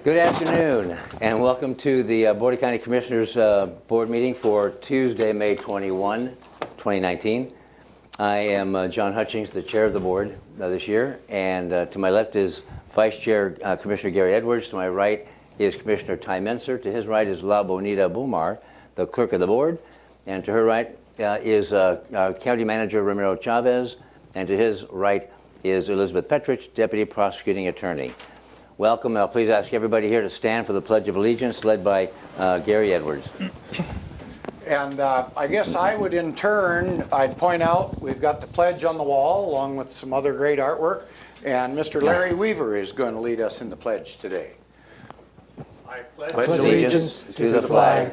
Good afternoon, and welcome to the Board of County Commissioners Board meeting for Tuesday, May 21, 2019. I am John Hutchings, the chair of the board this year, and to my left is Vice Chair Commissioner Gary Edwards. To my right is Commissioner Ty Menser. To his right is La Bonita Bumar, the clerk of the board, and to her right is County Manager Ramiro Chavez, and to his right is Elizabeth Pettit, Deputy Prosecuting Attorney. Welcome. I'll please ask everybody here to stand for the Pledge of Allegiance, led by Gary Edwards. And I guess I would, in turn, I'd point out we've got the pledge on the wall, along with some other great artwork, and Mr. Larry Weaver is going to lead us in the pledge today. I pledge allegiance to the flag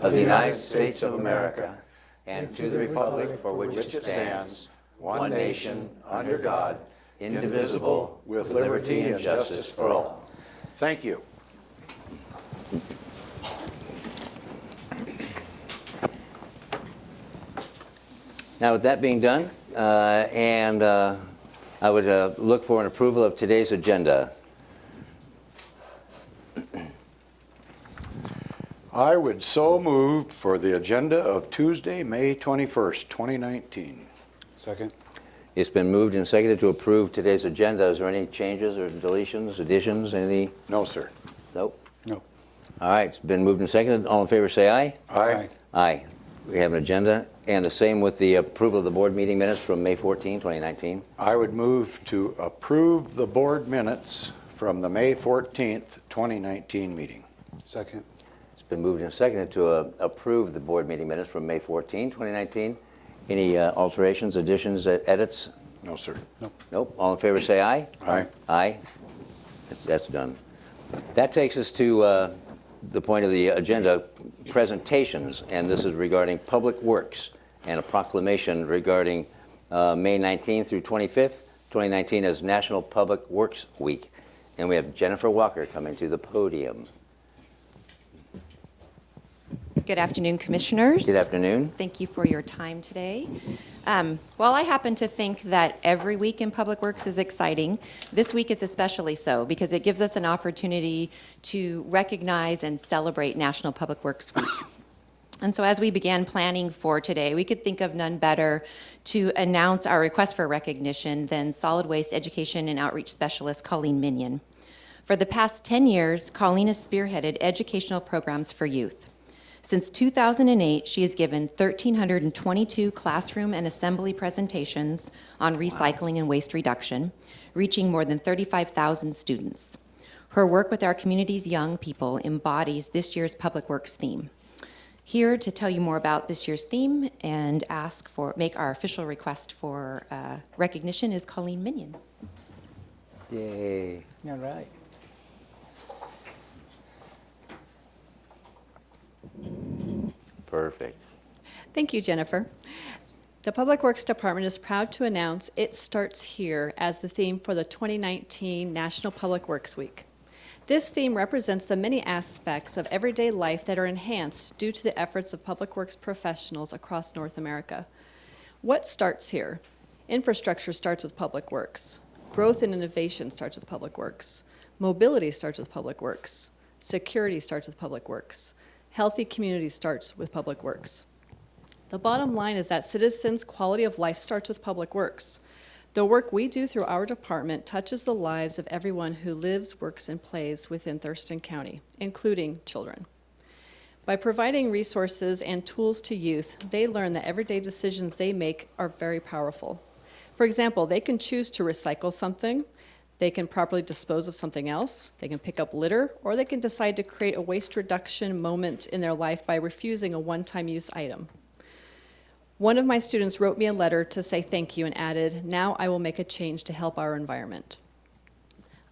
of the United States of America and to the republic for which it stands, one nation, under God, indivisible, with liberty and justice for all. Thank you. Now, with that being done, I would look for an approval of today's agenda. I would so move for the agenda of Tuesday, May 21st, 2019. Second. It's been moved and seconded to approve today's agenda. Is there any changes or deletions, additions, any? No, sir. Nope. No. All right, it's been moved and seconded. All in favor say aye. Aye. Aye. We have an agenda, and the same with the approval of the board meeting minutes from May 14, 2019. I would move to approve the board minutes from the May 14th, 2019 meeting. Second. It's been moved and seconded to approve the board meeting minutes from May 14, 2019. Any alterations, additions, edits? No, sir. Nope. Nope. All in favor say aye. Aye. Aye. That's done. That takes us to the point of the agenda, presentations, and this is regarding Public Works and a proclamation regarding May 19th through 25th, 2019 as National Public Works Week. And we have Jennifer Walker coming to the podium. Good afternoon, Commissioners. Good afternoon. Thank you for your time today. While I happen to think that every week in Public Works is exciting, this week is especially so because it gives us an opportunity to recognize and celebrate National Public Works Week. And so as we began planning for today, we could think of none better to announce our request for recognition than Solid Waste Education and Outreach Specialist Colleen Minion. For the past 10 years, Colleen has spearheaded educational programs for youth. Since 2008, she has given 1,322 classroom and assembly presentations on recycling and waste reduction, reaching more than 35,000 students. Her work with our community's young people embodies this year's Public Works theme. Here to tell you more about this year's theme and make our official request for recognition is Colleen Minion. Yay. All right. Perfect. Thank you, Jennifer. The Public Works Department is proud to announce It Starts Here as the theme for the 2019 National Public Works Week. This theme represents the many aspects of everyday life that are enhanced due to the efforts of public works professionals across North America. What starts here? Infrastructure starts with public works. Growth and innovation starts with public works. Mobility starts with public works. Security starts with public works. Healthy community starts with public works. The bottom line is that citizens' quality of life starts with public works. The work we do through our department touches the lives of everyone who lives, works, and plays within Thurston County, including children. By providing resources and tools to youth, they learn that everyday decisions they make are very powerful. For example, they can choose to recycle something, they can properly dispose of something else, they can pick up litter, or they can decide to create a waste reduction moment in their life by refusing a one-time use item. One of my students wrote me a letter to say thank you and added, "Now I will make a change to help our environment."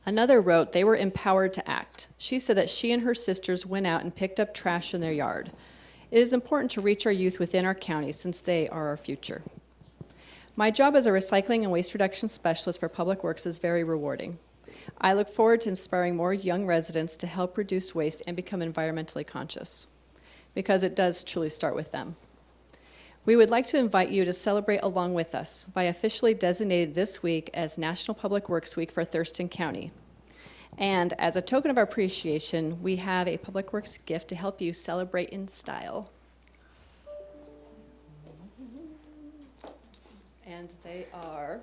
Another wrote they were empowered to act. She said that she and her sisters went out and picked up trash in their yard. It is important to reach our youth within our county since they are our future. My job as a recycling and waste reduction specialist for Public Works is very rewarding. I look forward to inspiring more young residents to help reduce waste and become environmentally conscious, because it does truly start with them. We would like to invite you to celebrate along with us by officially designating this week as National Public Works Week for Thurston County. And as a token of our appreciation, we have a Public Works gift to help you celebrate in style. And they are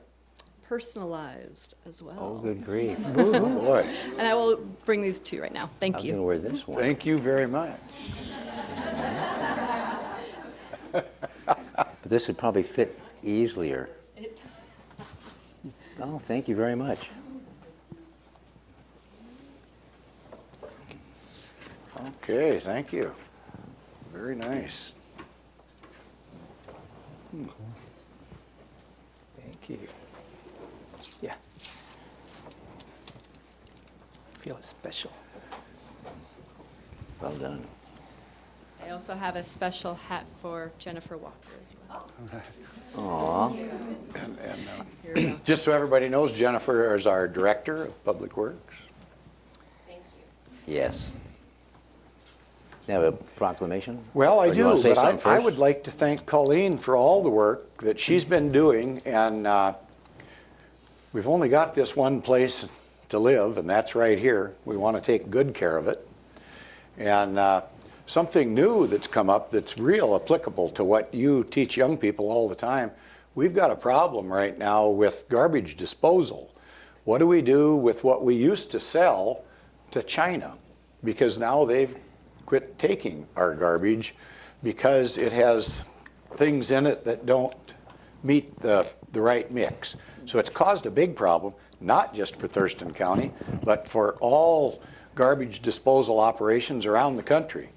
personalized as well. Oh, good grief. Oh, boy. And I will bring these to you right now. I Thank was you. going to wear this one. Thank you very much. But this would probably fit easier. Oh, thank you very much. Okay, thank you. Very nice. Thank you. Yeah. Feel special. Well done. I also have a special hat for Jennifer Walker as well. Aw. Here we go. Just so everybody knows, Jennifer is our Director of Public Works. Yes. You have a proclamation? Well, I Or you wanna do, say but something I first? would like to thank Colleen for all the work that she's been doing, and we've only got this one place to live, and that's right here. We want to take good care of it. And something new that's come up that's real applicable to what you teach young people all the time. We've got a problem right now with garbage disposal. What do we do with what we used to sell to China? Because now they've quit taking our garbage because it has things in it that don't meet the right mix. So it's caused a big problem, not just for Thurston County, but for all garbage disposal operations around the country.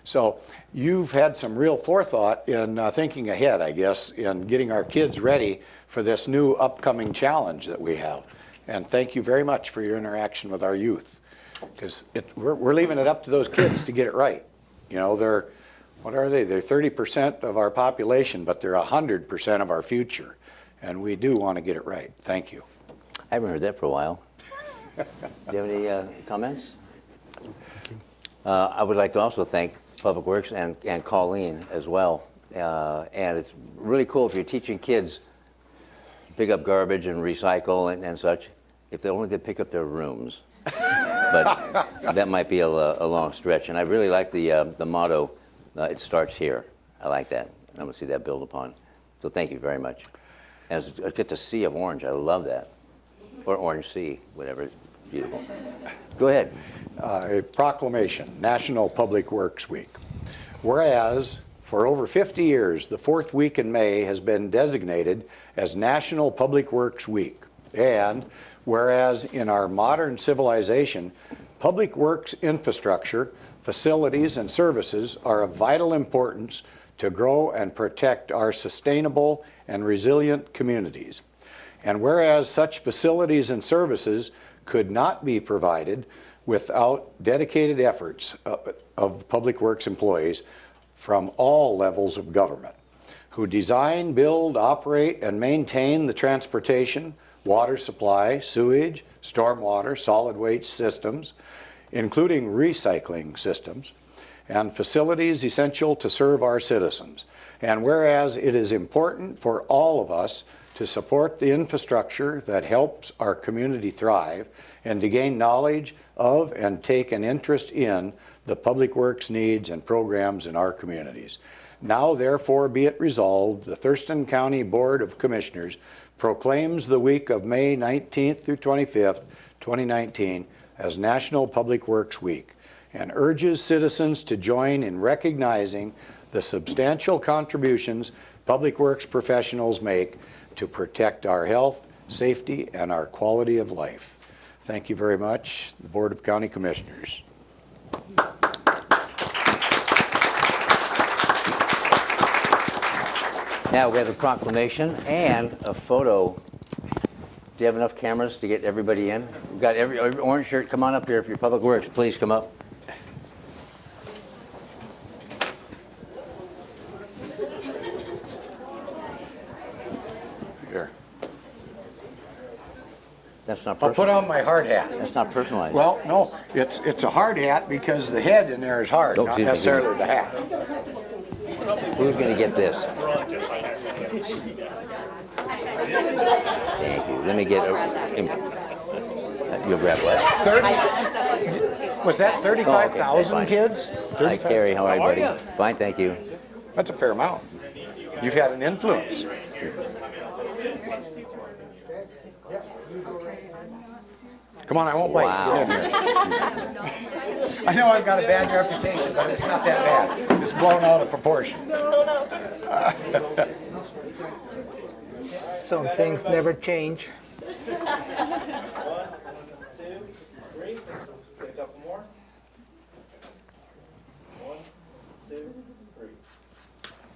So you've had some real forethought in thinking ahead, I guess, in getting our kids ready for this new upcoming challenge that we have. And thank you very much for your interaction with our youth. Because we're leaving it up to those kids to get it right. You know, what are they? They're 30% of our population, but they're 100% of our future. And we do want to get it right. Thank you. I haven't heard that for a while. Do you have any comments? I would like to also thank Public Works and Colleen as well. And it's really cool if you're teaching kids to pick up garbage and recycle and such, if they only did pick up their rooms. But that might be a long stretch. And I really like the motto, it starts here. I like that. I'm going to see that built upon. So thank you very much. As I get to Sea of Orange, I love that. Or Orange Sea, whatever. Beautiful. Go ahead. A proclamation, National Public Works Week. Whereas, for over 50 years, the fourth week in May has been designated as National Public Works Week. And whereas in our modern civilization, public works infrastructure, facilities, and services are of vital importance to grow and protect our sustainable and resilient communities. And whereas such facilities and services could not be provided without dedicated efforts of public works employees from all levels of government, who design, build, operate, and maintain the transportation, water supply, sewage, stormwater, solid waste systems, including recycling systems, and facilities essential to serve our citizens. And whereas it is important for all of us to support the infrastructure that helps our community thrive and to gain knowledge of and take an interest in the public works needs and programs in our communities. Now, therefore, be it resolved, the Thurston County Board of Commissioners proclaims the week of May 19th through 25th, 2019 as National Public Works Week and urges citizens to join in recognizing the substantial contributions public works professionals make to protect our health, safety, and our quality of life. Thank you very much, the Board of County Commissioners. Now we have a proclamation and a photo. Do you have enough cameras to get everybody in? We've got every orange shirt. Come on up here if you're Public Works. Please come up. Here. That's not I'll put personal. on my hard hat. That's not personalized. Well, no, it's a hard hat because the head in there is hard, Oh, not excuse me. necessarily the hat. Who's going to get this? Thank you. Let me get a... You'll grab what? 30, was that 35,000 fine. kids? Hi, Carrie, how are you, buddy? Fine, thank you. That's a fair amount. You've had an influence. Come on, I won't bite. Wow. Get in here. I know I've got a bad reputation, but it's not that bad. It's blown out of proportion. Some things never change. 1, 2, 3. Let's get a couple more. 1, 2, 3.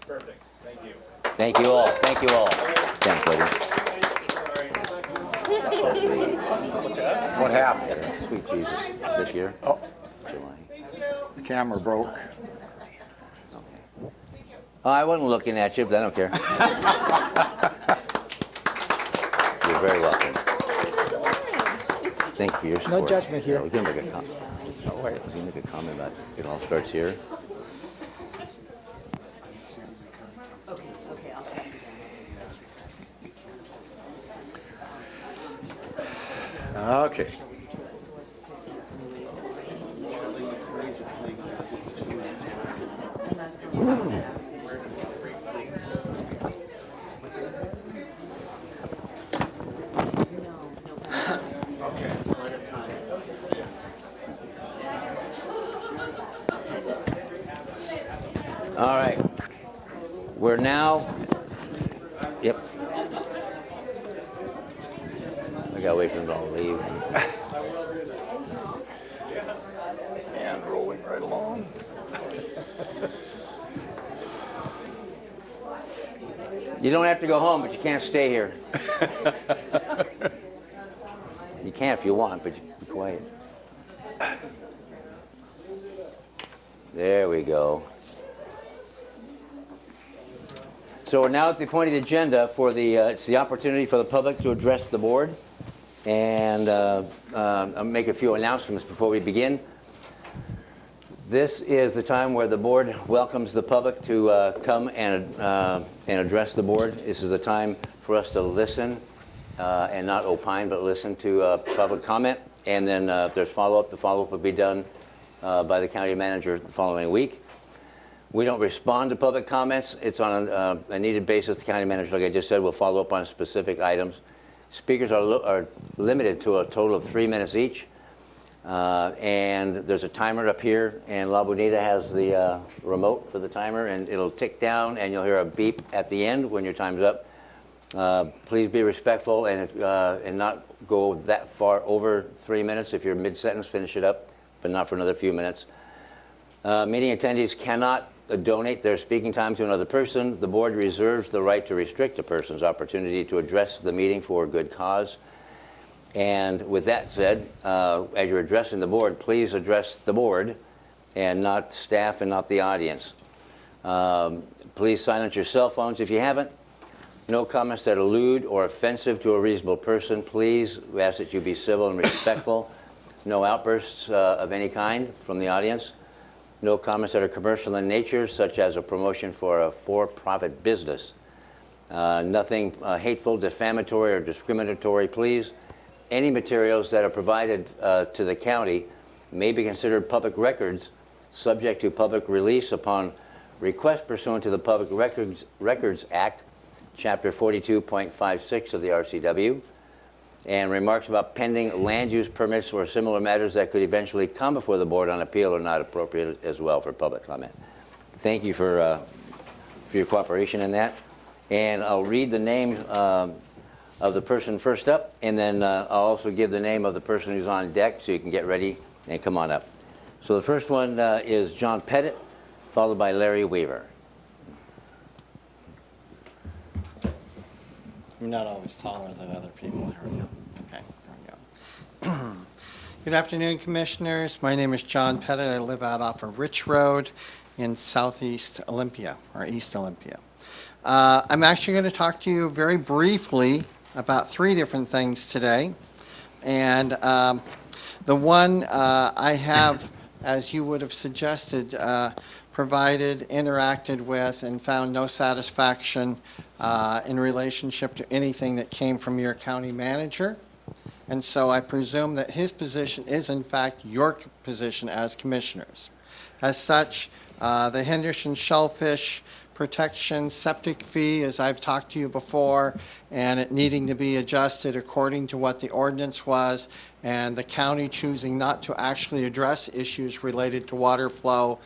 Perfect. Thank you. Thank you all, thank you all. Thanks, buddy. What happened? Sweet Jesus, this year? Oh, July. the camera broke. Oh, I wasn't looking at you, but I don't care. You're very welcome. Thank you for your support. No judgment here. I was going to make a comment. I was going to make a comment about it all starts here. Okay. All right. We're now, yep. I gotta wait for them to all leave. And rolling right along. You don't have to go home, but you can't stay here. You can if you want, but be quiet. There we go. So we're now at the appointed agenda for the, it's the opportunity for the public to address the board. And I'll make a few announcements before we begin. This is the time where the board welcomes the public to come and address the board. This is the time for us to listen and not opine, but listen to public comment. And then if there's follow-up, the follow-up will be done by the county manager the following week. We don't respond to public comments. It's on a needed basis. The county manager, like I just said, will follow up on specific items. Speakers are limited to a total of 3 minutes each. And there's a timer up here, and La Bonita has the remote for the timer, and it'll tick down, and you'll hear a beep at the end when your time's up. Please be respectful and not go that far over 3 minutes. If you're mid-sentence, finish it up, but not for another few minutes. Meeting attendees cannot donate their speaking time to another person. The board reserves the right to restrict a person's opportunity to address the meeting for a good cause. And with that said, as you're addressing the board, please address the board and not staff and not the audience. Please silence your cell phones if you haven't. No comments that are lewd or offensive to a reasonable person. Please, we ask that you be civil and respectful. No outbursts of any kind from the audience. No comments that are commercial in nature, such as a promotion for a for-profit business. Nothing hateful, defamatory, or discriminatory, please. Any materials that are provided to the county may be considered public records, subject to public release upon request pursuant to the Public Records Act, Chapter 42.56 of the RCW. And remarks about pending land use permits or similar matters that could eventually come before the board on appeal are not appropriate as well for public comment. Thank you for your cooperation in that. And I'll read the name of the person first up, and then I'll also give the name of the person who's on deck so you can get ready and come on up. So the first one is John Pettit, followed by Larry Weaver. I'm not always taller than other people. Here we go. Okay, there we go. Good afternoon, Commissioners. My name is John Pettit. I live out off of Rich Road in southeast Olympia, or East Olympia. I'm actually going to talk to you very briefly about 3 different things today. And the one I have, as you would have suggested, provided, interacted with, and found no satisfaction in relationship to anything that came from your county manager. and so I presume that his position is in fact your position as commissioners. As such, the Henderson Shellfish Protection septic fee, as I've talked to you before, and it needing to be adjusted according to what the ordinance was, and the county choosing not to actually address issues related to water flow,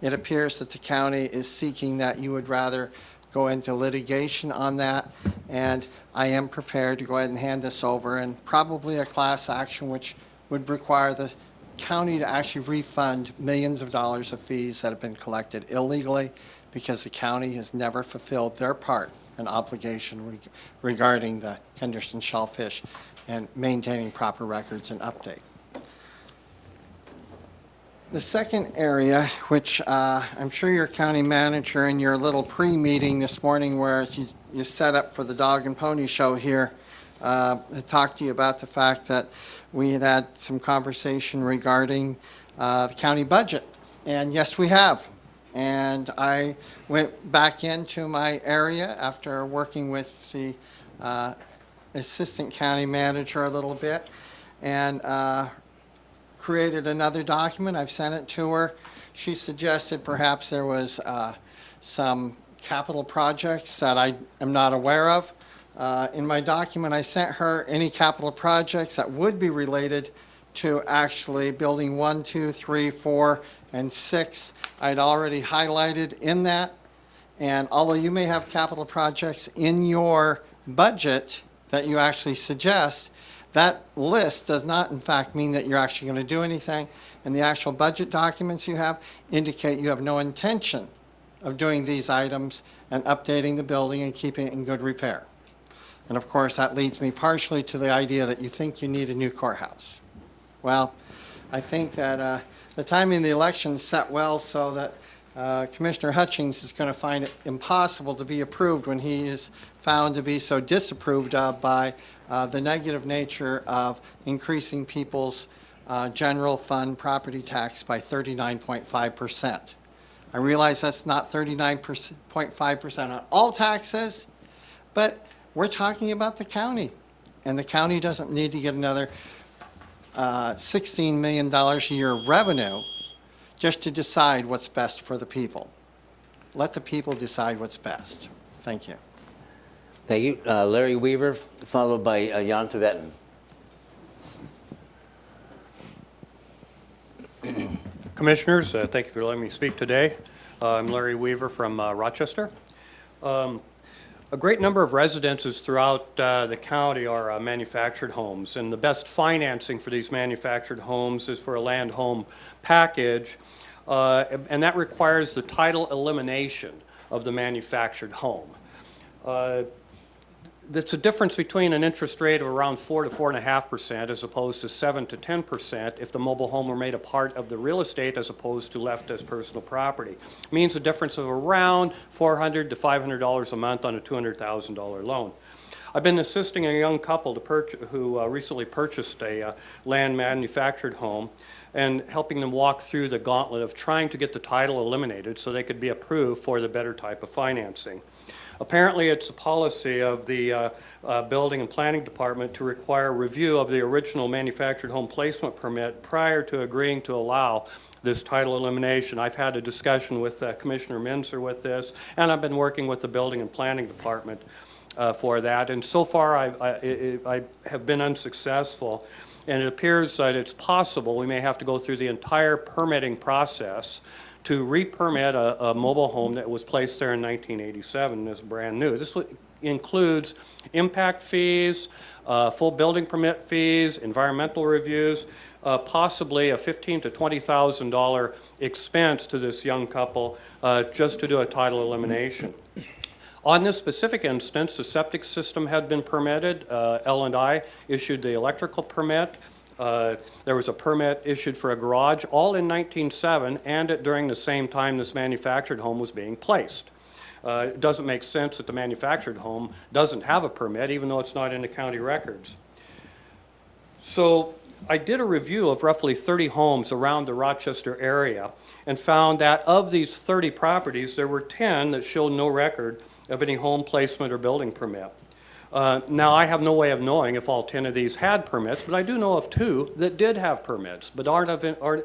it appears that the county is seeking that you would rather go into litigation on that, and I am prepared to go ahead and hand this over, and probably a class action which would require the county to actually refund millions of dollars of fees that have been collected illegally because the county has never fulfilled their part and obligation regarding the Henderson shellfish and maintaining proper records and update. The second area, which I'm sure your county manager in your little pre-meeting this morning where you set up for the dog and pony show here, talked to you about the fact that we had some conversation regarding the county budget. And yes, we have. And I went back into my area after working with the assistant county manager a little bit and created another document. I've sent it to her. She suggested perhaps there was some capital projects that I am not aware of. In my document, I sent her any capital projects that would be related to actually building 1, 2, 3, 4, and 6. I'd already highlighted in that. And although you may have capital projects in your budget that you actually suggest, that list does not in fact mean that you're actually going to do anything. And the actual budget documents you have indicate you have no intention of doing these items and updating the building and keeping it in good repair. And of course, that leads me partially to the idea that you think you need a new courthouse. Well, I think that the timing of the election is set well so that Commissioner Hutchings is going to find it impossible to be approved when he is found to be so disapproved of by the negative nature of increasing people's general fund property tax by 39.5%. I realize that's not 39.5% on all taxes, but we're talking about the county, and the county doesn't need to get another $16 million a year revenue just to decide what's best for the people. Let the people decide what's best. Thank you. Thank you. Larry Weaver, followed by Jankovic. Commissioners, thank you for letting me speak today. I'm Larry Weaver from Rochester. A great number of residences throughout the county are manufactured homes, and the best financing for these manufactured homes is for a land home package, and that requires the title elimination of the manufactured home. That's a difference between an interest rate of around 4 to 4.5% as opposed to 7 to 10% if the mobile home were made a part of the real estate as opposed to left as personal property. It means a difference of around $400 to $500 a month on a $200,000 loan. I've been assisting a young couple who recently purchased a land manufactured home and helping them walk through the gauntlet of trying to get the title eliminated so they could be approved for the better type of financing. Apparently, it's a policy of the Building and Planning Department to require review of the original manufactured home placement permit prior to agreeing to allow this title elimination. I've had a discussion with Commissioner Minzer with this, and I've been working with the Building and Planning Department for that. And so far, I have been unsuccessful. And it appears that it's possible we may have to go through the entire permitting process to re-permit a mobile home that was placed there in 1987 and is brand new. This includes impact fees, full building permit fees, environmental reviews, possibly a $15,000 to $20,000 expense to this young couple just to do a title elimination. On this specific instance, the septic system had been permitted. L&I issued the electrical permit. There was a permit issued for a garage, all in 1907, and during the same time this manufactured home was being placed. It doesn't make sense that the manufactured home doesn't have a permit, even though it's not in the county records. So I did a review of roughly 30 homes around the Rochester area and found that of these 30 properties, there were 10 that showed no record of any home placement or building permit. Now, I have no way of knowing if all 10 of these had permits, but I do know of 2 that did have permits, but aren't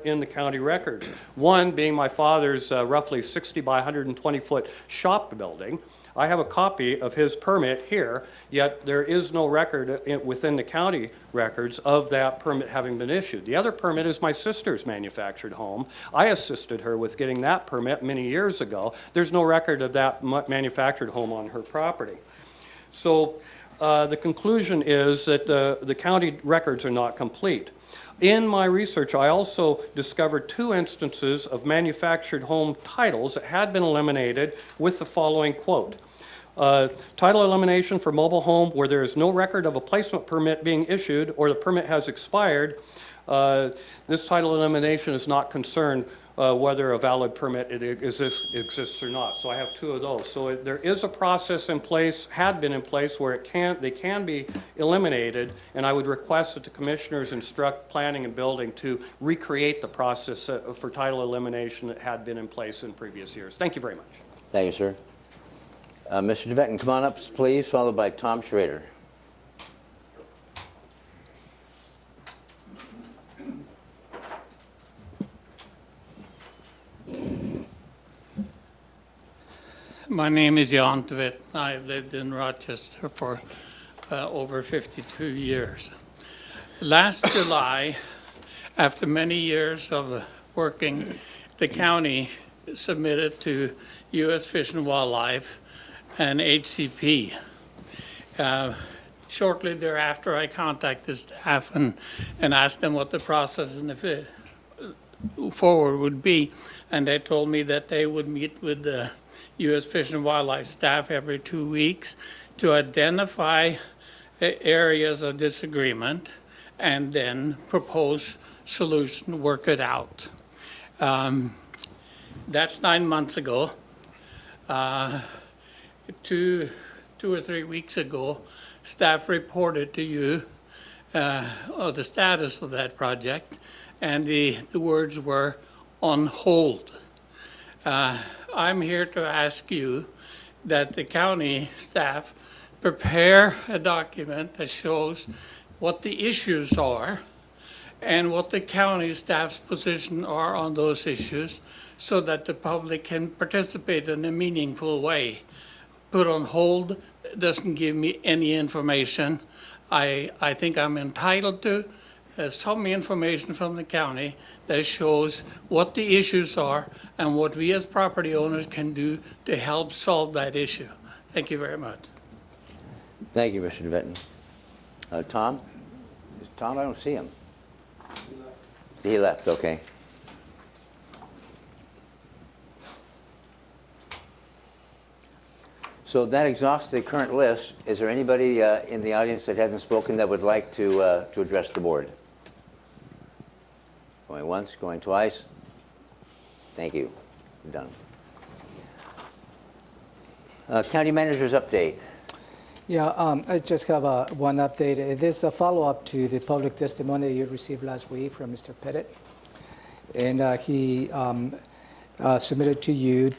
in the county records. One being my father's roughly 60 by 120-foot shop building. I have a copy of his permit here, yet there is no record within the county records of that permit having been issued. The other permit is my sister's manufactured home. I assisted her with getting that permit many years ago. There's no record of that manufactured home on her property. So the conclusion is that the county records are not complete. In my research, I also discovered 2 instances of manufactured home titles that had been eliminated with the following quote. Title elimination for mobile home where there is no record of a placement permit being issued or the permit has expired. This title elimination is not concerned whether a valid permit exists or not. So I have 2 of those. So there is a process in place, had been in place, where they can be eliminated, and I would request that the commissioners instruct planning and building to recreate the process for title elimination that had been in place in previous years. Thank you very much. Thank you, sir. Mr. DeVetten, come on up, please, followed by Tom Schrader. My name is Jankovic. I've lived in Rochester for over 52 years. Last July, after many years of working, the county submitted to U.S. Fish and Wildlife and HCP. Shortly thereafter, I contacted staff and asked them what the process and the forward would be, and they told me that they would meet with the U.S. Fish and Wildlife staff every 2 weeks to identify areas of disagreement and then propose solution, work it out. That's 9 months ago. 2 or 3 weeks ago, staff reported to you the status of that project, and the words were on hold. I'm here to ask you that the county staff prepare a document that shows what the issues are and what the county staff's position are on those issues so that the public can participate in a meaningful way. Put on hold doesn't give me any information. I think I'm entitled to some information from the county that shows what the issues are and what we as property owners can do to help solve that issue. Thank you very much. Thank you, Mr. DeVetten. Tom? Tom, I don't see him. He left, okay. So that exhausts the current list. Is there anybody in the audience that hasn't spoken that would like to address the board? Going once, going twice. Thank you. Done. County manager's update. Yeah, I just have one update. This is a follow-up to the public testimony you received last week from Mr. Pettit. And he submitted to you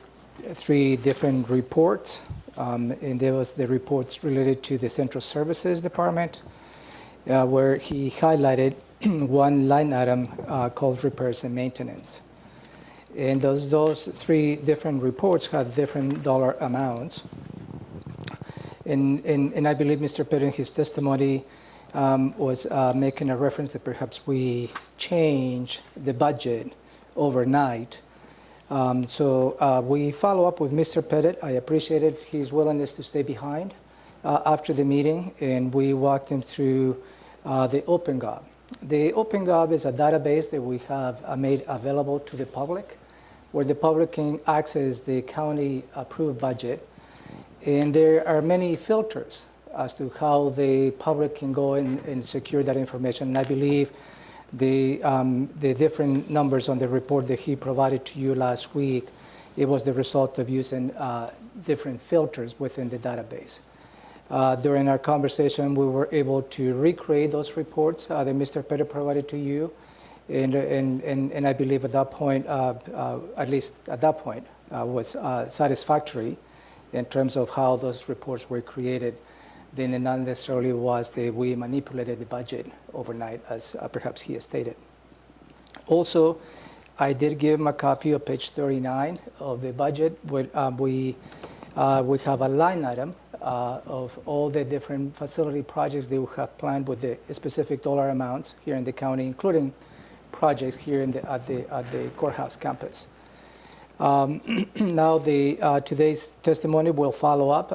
3 different reports. And there was the reports related to the Central Services Department, where he highlighted one line item called repairs and maintenance. And those 3 different reports had different dollar amounts. And I believe Mr. Pettit in his testimony was making a reference that perhaps we change the budget overnight. So we follow up with Mr. Pettit. I appreciated his willingness to stay behind after the meeting, and we walked him through the OpenGov. The OpenGov is a database that we have made available to the public, where the public can access the county approved budget. And there are many filters as to how the public can go and secure that information. And I believe the different numbers on the report that he provided to you last week, it was the result of using different filters within the database. During our conversation, we were able to recreate those reports that Mr. Pettit provided to you. And I believe at that point, at least at that point, was satisfactory in terms of how those reports were created. then it not necessarily was that we manipulated the budget overnight, as perhaps he has stated. Also, I did give him a copy of page 39 of the budget. We have a line item of all the different facility projects that we have planned with the specific dollar amounts here in the county, including projects here at the courthouse campus. Now, today's testimony will follow up.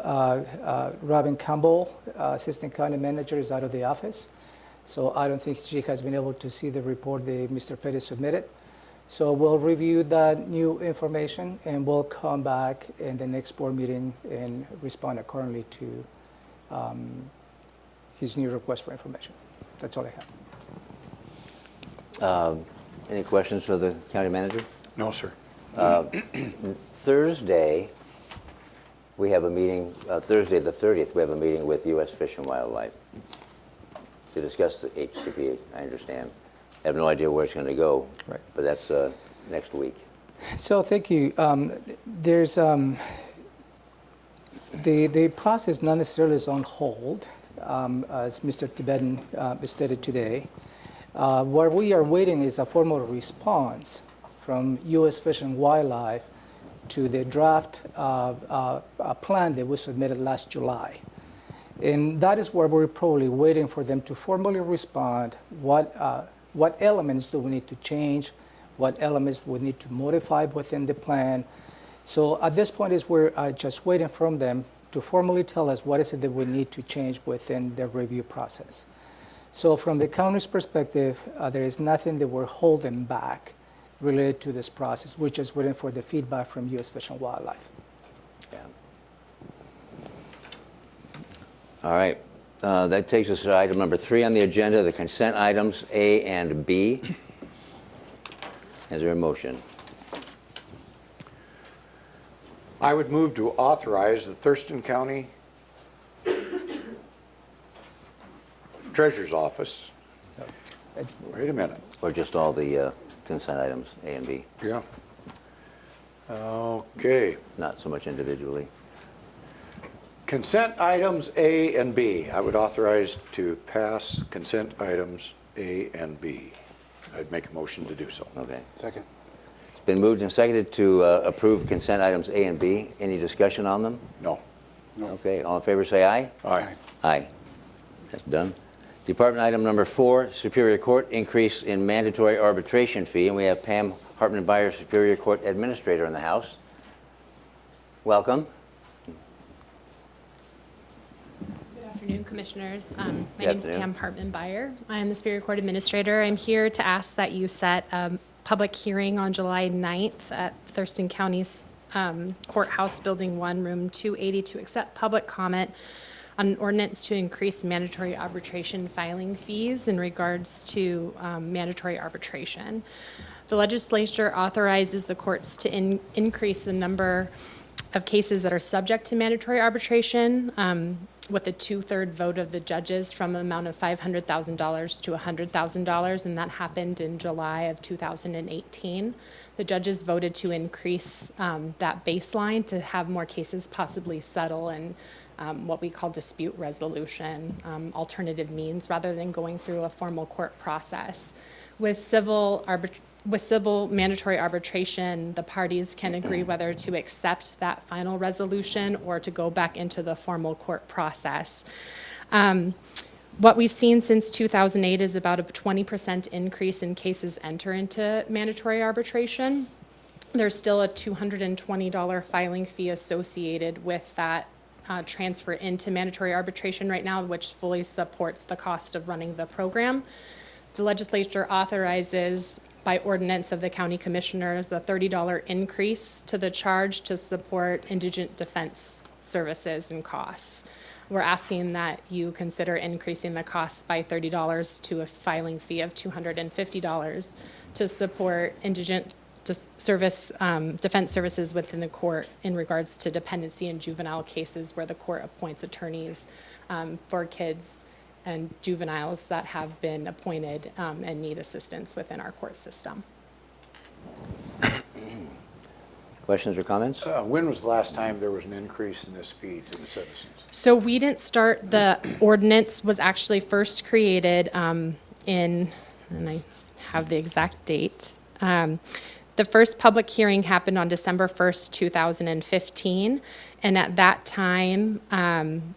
Robin Campbell, Assistant County Manager, is out of the office, so I don't think she has been able to see the report that Mr. Pettit submitted. So we'll review that new information, and we'll come back in the next board meeting and respond accordingly to his new request for information. That's all I have. Any questions for the county manager? No, sir. Thursday, we have a meeting, Thursday the 30th, we have a meeting with U.S. Fish and Wildlife to discuss the HCP, I understand. I have no idea where it's going to go, Right. but that's next week. So thank you. There's the process not necessarily is on hold, as Mr. Tibetan stated today. What we are waiting is a formal response from U.S. Fish and Wildlife to the draft plan that was submitted last July. And that is where we're probably waiting for them to formally respond. What elements do we need to change? What elements we need to modify within the plan? So at this point is we're just waiting from them to formally tell us what is it that we need to change within the review process. So from the county's perspective, there is nothing that we're holding back related to this process. We're just waiting for the feedback from U.S. Fish and Wildlife. Yeah. All right. That takes us to item number 3 on the agenda, the consent items A and B. Is there a motion? I would move to authorize the Thurston County Treasurer's Office. Wait a minute. Or just all the consent items, A and B? Yeah. Okay. Not so much individually. Consent items A and B. I would authorize to pass consent items A and B. I'd make a motion to do so. Okay. Second. It's been moved and seconded to approve consent items A and B. Any discussion on them? No. Okay. All in favor say aye. Aye. Aye. That's done. Department item number 4, Superior Court increase in mandatory arbitration fee. And we have Pam Hartman-Beyer, Superior Court Administrator, in the house. Welcome. Good afternoon, Commissioners. My Good name is afternoon. Pam Hartman-Beyer. I am the Superior Court Administrator. I'm here to ask that you set a public hearing on July 9th at Thurston County's Courthouse Building 1, Room 280, to accept public comment on an ordinance to increase mandatory arbitration filing fees in regards to mandatory arbitration. The legislature authorizes the courts to increase the number of cases that are subject to mandatory arbitration with a 2/3 vote of the judges from an amount of $500,000 to $100,000, and that happened in July of 2018. The judges voted to increase that baseline to have more cases possibly settle in what we call dispute resolution, alternative means, rather than going through a formal court process. With civil mandatory arbitration, the parties can agree whether to accept that final resolution or to go back into the formal court process. What we've seen since 2008 is about a 20% increase in cases enter into mandatory arbitration. There's still a $220 filing fee associated with that transfer into mandatory arbitration right now, which fully supports the cost of running the program. The legislature authorizes, by ordinance of the county commissioners, a $30 increase to the charge to support indigent defense services and costs. We're asking that you consider increasing the costs by $30 to a filing fee of $250 to support indigent defense services within the court in regards to dependency in juvenile cases where the court appoints attorneys for kids and juveniles that have been appointed and need assistance within our court system. Questions or comments? When was the last time there was an increase in this fee to the citizens? So we didn't start, the ordinance was actually first created and I have the exact date. The first public hearing happened on December 1st, 2015. And at that time,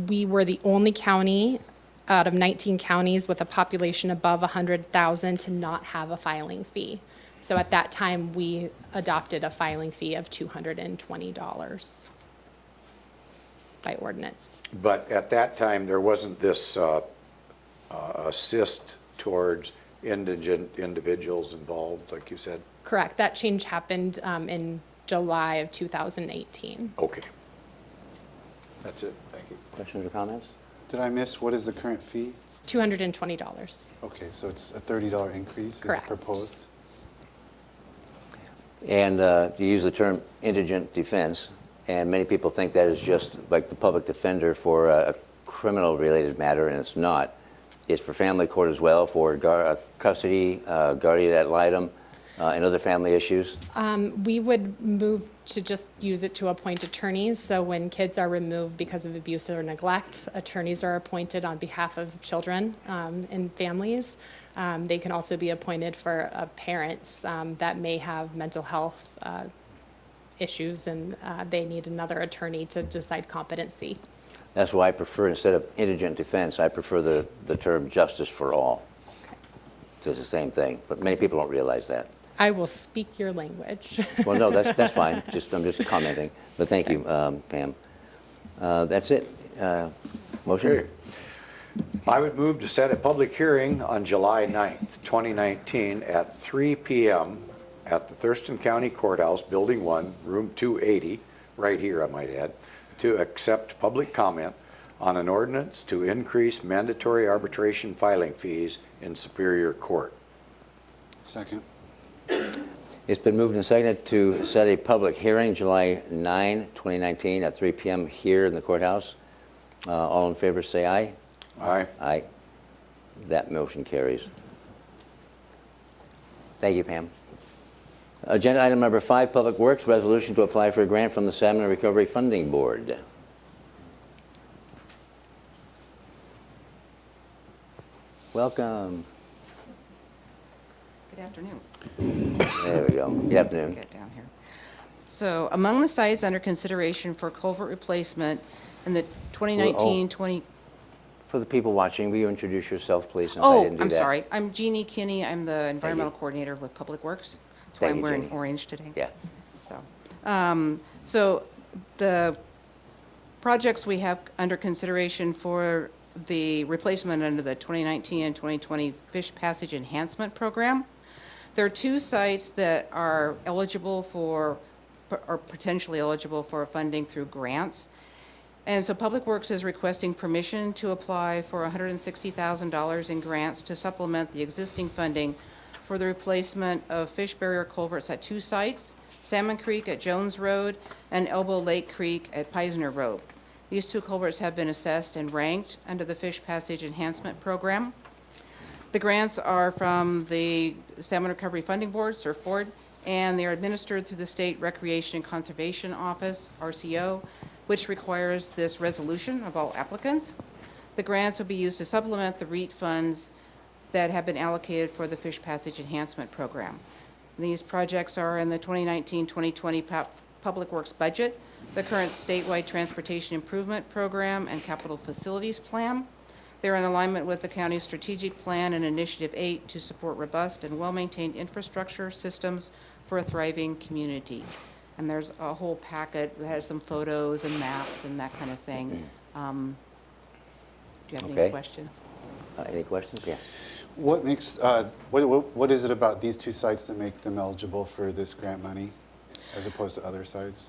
we were the only county out of 19 counties with a population above 100,000 to not have a filing fee. So at that time, we adopted a filing fee of $220 by ordinance. But at that time, there wasn't this assist towards indigent individuals involved, like you said? Correct. That change happened in July of 2018. Okay. That's it. Thank you. Questions or comments? Did I miss, what is the current fee? $220. Okay, so it's a $30 increase is Correct. proposed? And you use the term indigent defense, and many people think that is just like the public defender for a criminal-related matter, and it's not. It's for family court as well, for custody, guardian ad litem, and other family issues. We would move to just use it to appoint attorneys. So when kids are removed because of abuse or neglect, attorneys are appointed on behalf of children and families. They can also be appointed for parents that may have mental health issues and they need another attorney to decide competency. That's why I prefer, instead of indigent defense, I prefer the term justice for all. It's the same thing, but many people don't realize that. I will speak your language. Well, no, that's fine. I'm just commenting. But thank you, Pam. That's it. Motion? Okay. I would move to set a public hearing on July 9th, 2019 at 3 p.m. at the Thurston County Courthouse, Building 1, Room 280, right here, I might add, to accept public comment on an ordinance to increase mandatory arbitration filing fees in Superior Court. Second. It's been moved and seconded to set a public hearing July 9, 2019 at 3 p.m. here in the courthouse. All in favor say aye. Aye. Aye. That motion carries. Thank you, Pam. Agenda item number 5, Public Works, resolution to apply for a grant from the Salmon Recovery Funding Board. Welcome. Good afternoon. There we go. Good afternoon. Get down here. So among the sites under consideration for culvert replacement in the 2019-20... For the people watching, will you introduce yourself, please? Since I didn't do I'm that? sorry. I'm Jeannie Kinney. I'm the environmental coordinator with Public Works. That's why Thank I'm you, wearing Jeannie. orange today. Yeah. So the projects we have under consideration for the replacement under the 2019 and 2020 Fish Passage Enhancement Program, there are 2 sites that are eligible for, or potentially eligible for funding through grants. And so Public Works is requesting permission to apply for $160,000 in grants to supplement the existing funding for the replacement of fish barrier culverts at 2 sites, Salmon Creek at Jones Road and Elbow Lake Creek at Peisner Road. These 2 culverts have been assessed and ranked under the Fish Passage Enhancement Program. The grants are from the Salmon Recovery Funding Board, SURF Board, and they are administered through the State Recreation and Conservation Office, RCO, which requires this resolution of all applicants. The grants will be used to supplement the REIT funds that have been allocated for the Fish Passage Enhancement Program. These projects are in the 2019-2020 Public Works budget, the current statewide transportation improvement program, and capital facilities plan. They're in alignment with the county's strategic plan and Initiative 8 to support robust and well-maintained infrastructure systems for a thriving community. And there's a whole packet that has some photos and maps and that kind of thing. Do you have any questions? Any questions? Yes. What makes, what is it about these 2 sites that make them eligible for this grant money as opposed to other sites?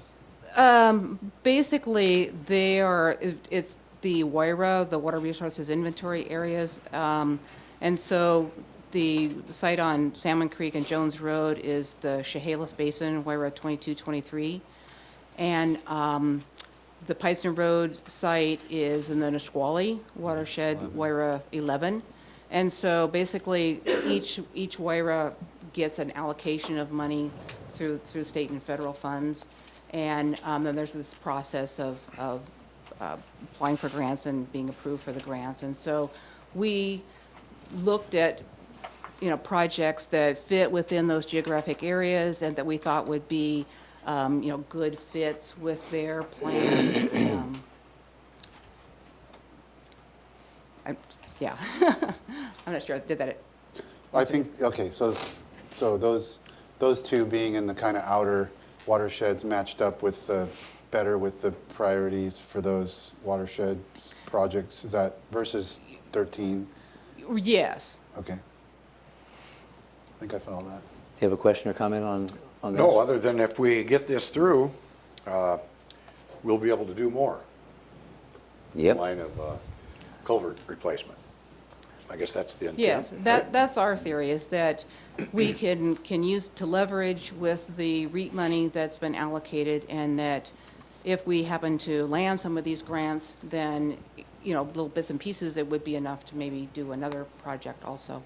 Basically, it's the WIRA, the Water Resources Inventory Areas. And so the site on Salmon Creek and Jones Road is the Chehalis Basin, WIRA 2223. And the Peisner Road site is in the Nisqually Watershed, WIRA 11. And so basically, each WIRA gets an allocation of money through state and federal funds. And then there's this process of applying for grants and being approved for the grants. And so we looked at, projects that fit within those geographic areas and that we thought would be, good fits with their plans. Yeah, I'm not sure I did that. I think, okay, so those two being in the kind of outer watersheds matched up with better with the priorities for those watershed projects, is that versus 13? Yes. Okay. I think I follow that. Do you have a question or comment on this? No, other than if we get this through, we'll be able to do more. Yep. Line of culvert replacement. I guess that's the intent. Yes, right? that's our theory, is that we can use to leverage with the REAP money that's been allocated, and that if we happen to land some of these grants, then, little bits and pieces, it would be enough to maybe do another project also.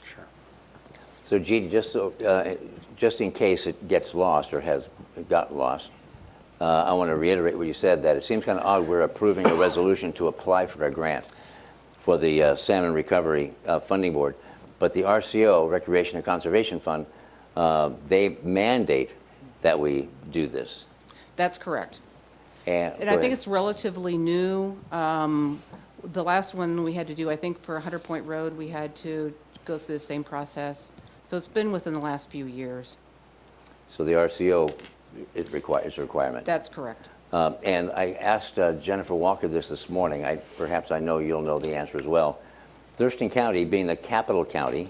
Sure. So Jeannie, just in case it gets lost or has got lost, I want to reiterate what you said, that it seems kind of odd we're approving a resolution to apply for a grant for the Salmon Recovery Funding Board, but the RCO, Recreation and Conservation Fund, they mandate that we do this. That's correct. And And I think it's relatively new. The last one we had to do, I think for 100 Point Road, we had to go through the same process. So it's been within the last few years. So the RCO is a requirement. That's correct. And I asked Jennifer Walker this morning. Perhaps I know you'll know the answer as well. Thurston County, being the capital county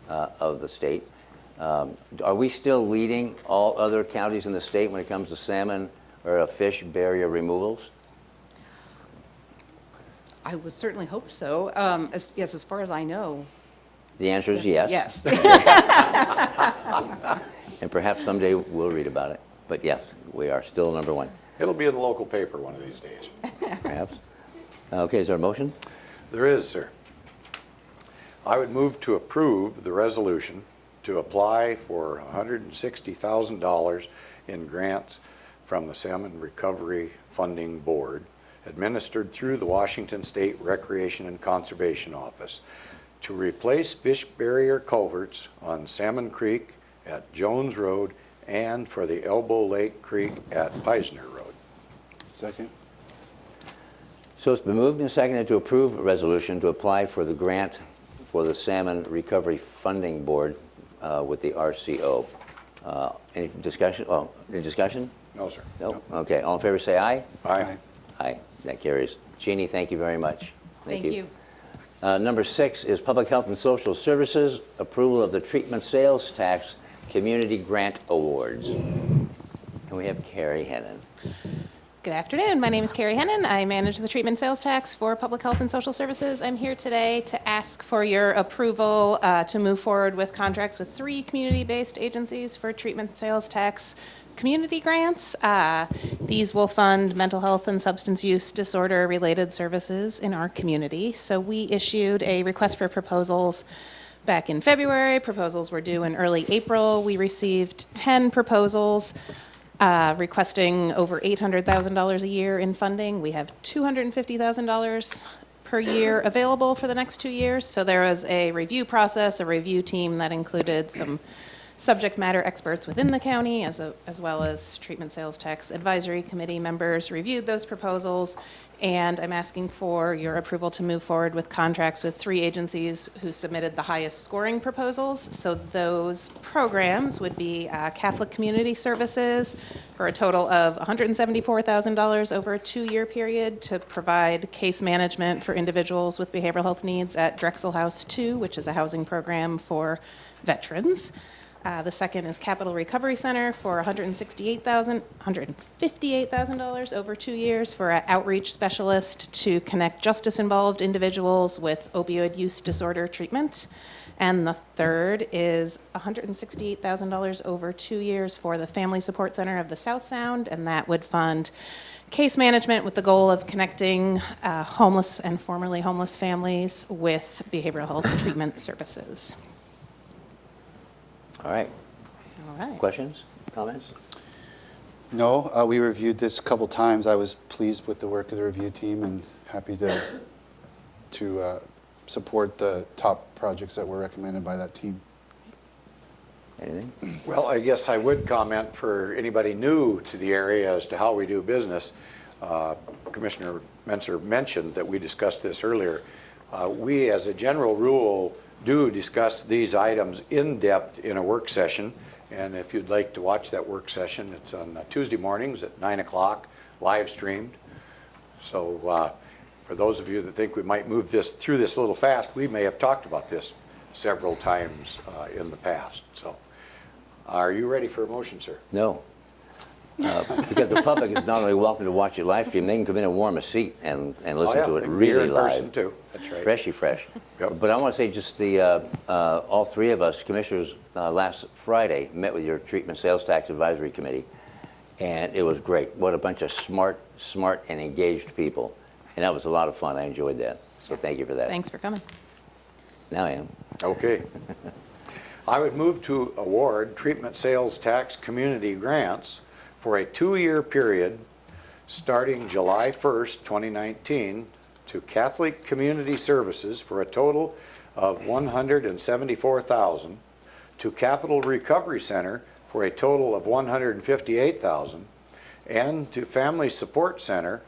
of the state, are we still leading all other counties in the state when it comes to salmon or fish barrier removals? I would certainly hope so. Yes, as far as I know. The answer is yes. Yes. And perhaps someday we'll read about it. But yes, we are still number one. It'll be in the local paper one of these days. Perhaps. Okay, is there a motion? There is, sir. I would move to approve the resolution to apply for $160,000 in grants from the Salmon Recovery Funding Board, administered through the Washington State Recreation and Conservation Office, to replace fish barrier culverts on Salmon Creek at Jones Road and for the Elbow Lake Creek at Peisner Road. Second? So it's been moved and seconded to approve a resolution to apply for the grant for the Salmon Recovery Funding Board with the RCO. Any discussion? Oh, any discussion? No, sir. No? Okay, all in favor say aye. Aye. Aye, that carries. Jeannie, thank you very much. Thank you. Number 6 is Public Health and Social Services, approval of the treatment sales tax community grant awards. And we have Carrie Hennon. Good afternoon. My name is Carrie Hennon. I manage the treatment sales tax for Public Health and Social Services. I'm here today to ask for your approval to move forward with contracts with 3 community-based agencies for treatment sales tax community grants. These will fund mental health and substance use disorder related services in our community. So we issued a request for proposals back in February. Proposals were due in early April. We received 10 proposals requesting over $800,000 a year in funding. We have $250,000 per year available for the next 2 years. So there was a review process, a review team that included some subject matter experts within the county, as well as treatment sales tax advisory committee members reviewed those proposals. And I'm asking for your approval to move forward with contracts with 3 agencies who submitted the highest scoring proposals. So those programs would be Catholic Community Services for a total of $174,000 over a 2-year period to provide case management for individuals with behavioral health needs at Drexel House 2, which is a housing program for veterans. The second is Capital Recovery Center for $158,000 over 2 years for an outreach specialist to connect justice-involved individuals with opioid use disorder treatment. And the third is $168,000 over 2 years for the Family Support Center of the South Sound, and that would fund case management with the goal of connecting homeless and formerly homeless families with behavioral health treatment services. All right. All right. Questions, comments? No, we reviewed this a couple times. I was pleased with the work of the review team and happy to support the top projects that were recommended by that team. Anything? Well, I guess I would comment for anybody new to the area as to how we do business. Commissioner Menser mentioned that we discussed this earlier. We, as a general rule, do discuss these items in depth in a work session. And if you'd like to watch that work session, it's on Tuesday mornings at 9 o'clock, live streamed. So for those of you that think we might move through this a little fast, we may have talked about this several times in the past. So are you ready for a motion, sir? No. Because the public is not only welcome to watch it live stream, they can come in and warm a seat and listen yeah, to it they can be here really in live. person too. That's right. Freshy fresh. Yep. But I want to say just all three of us commissioners last Friday met with your Treatment Sales Tax Advisory Committee, and it was great. What a bunch of smart and engaged people. And that was a lot of fun. I enjoyed that. So thank you for that. Thanks for coming. Now I am. Okay. I would move to award treatment sales tax community grants for a 2-year period starting July 1st, 2019 to Catholic Community Services for a total of $174,000, to Capital Recovery Center for a total of $158,000, and to Family Support Center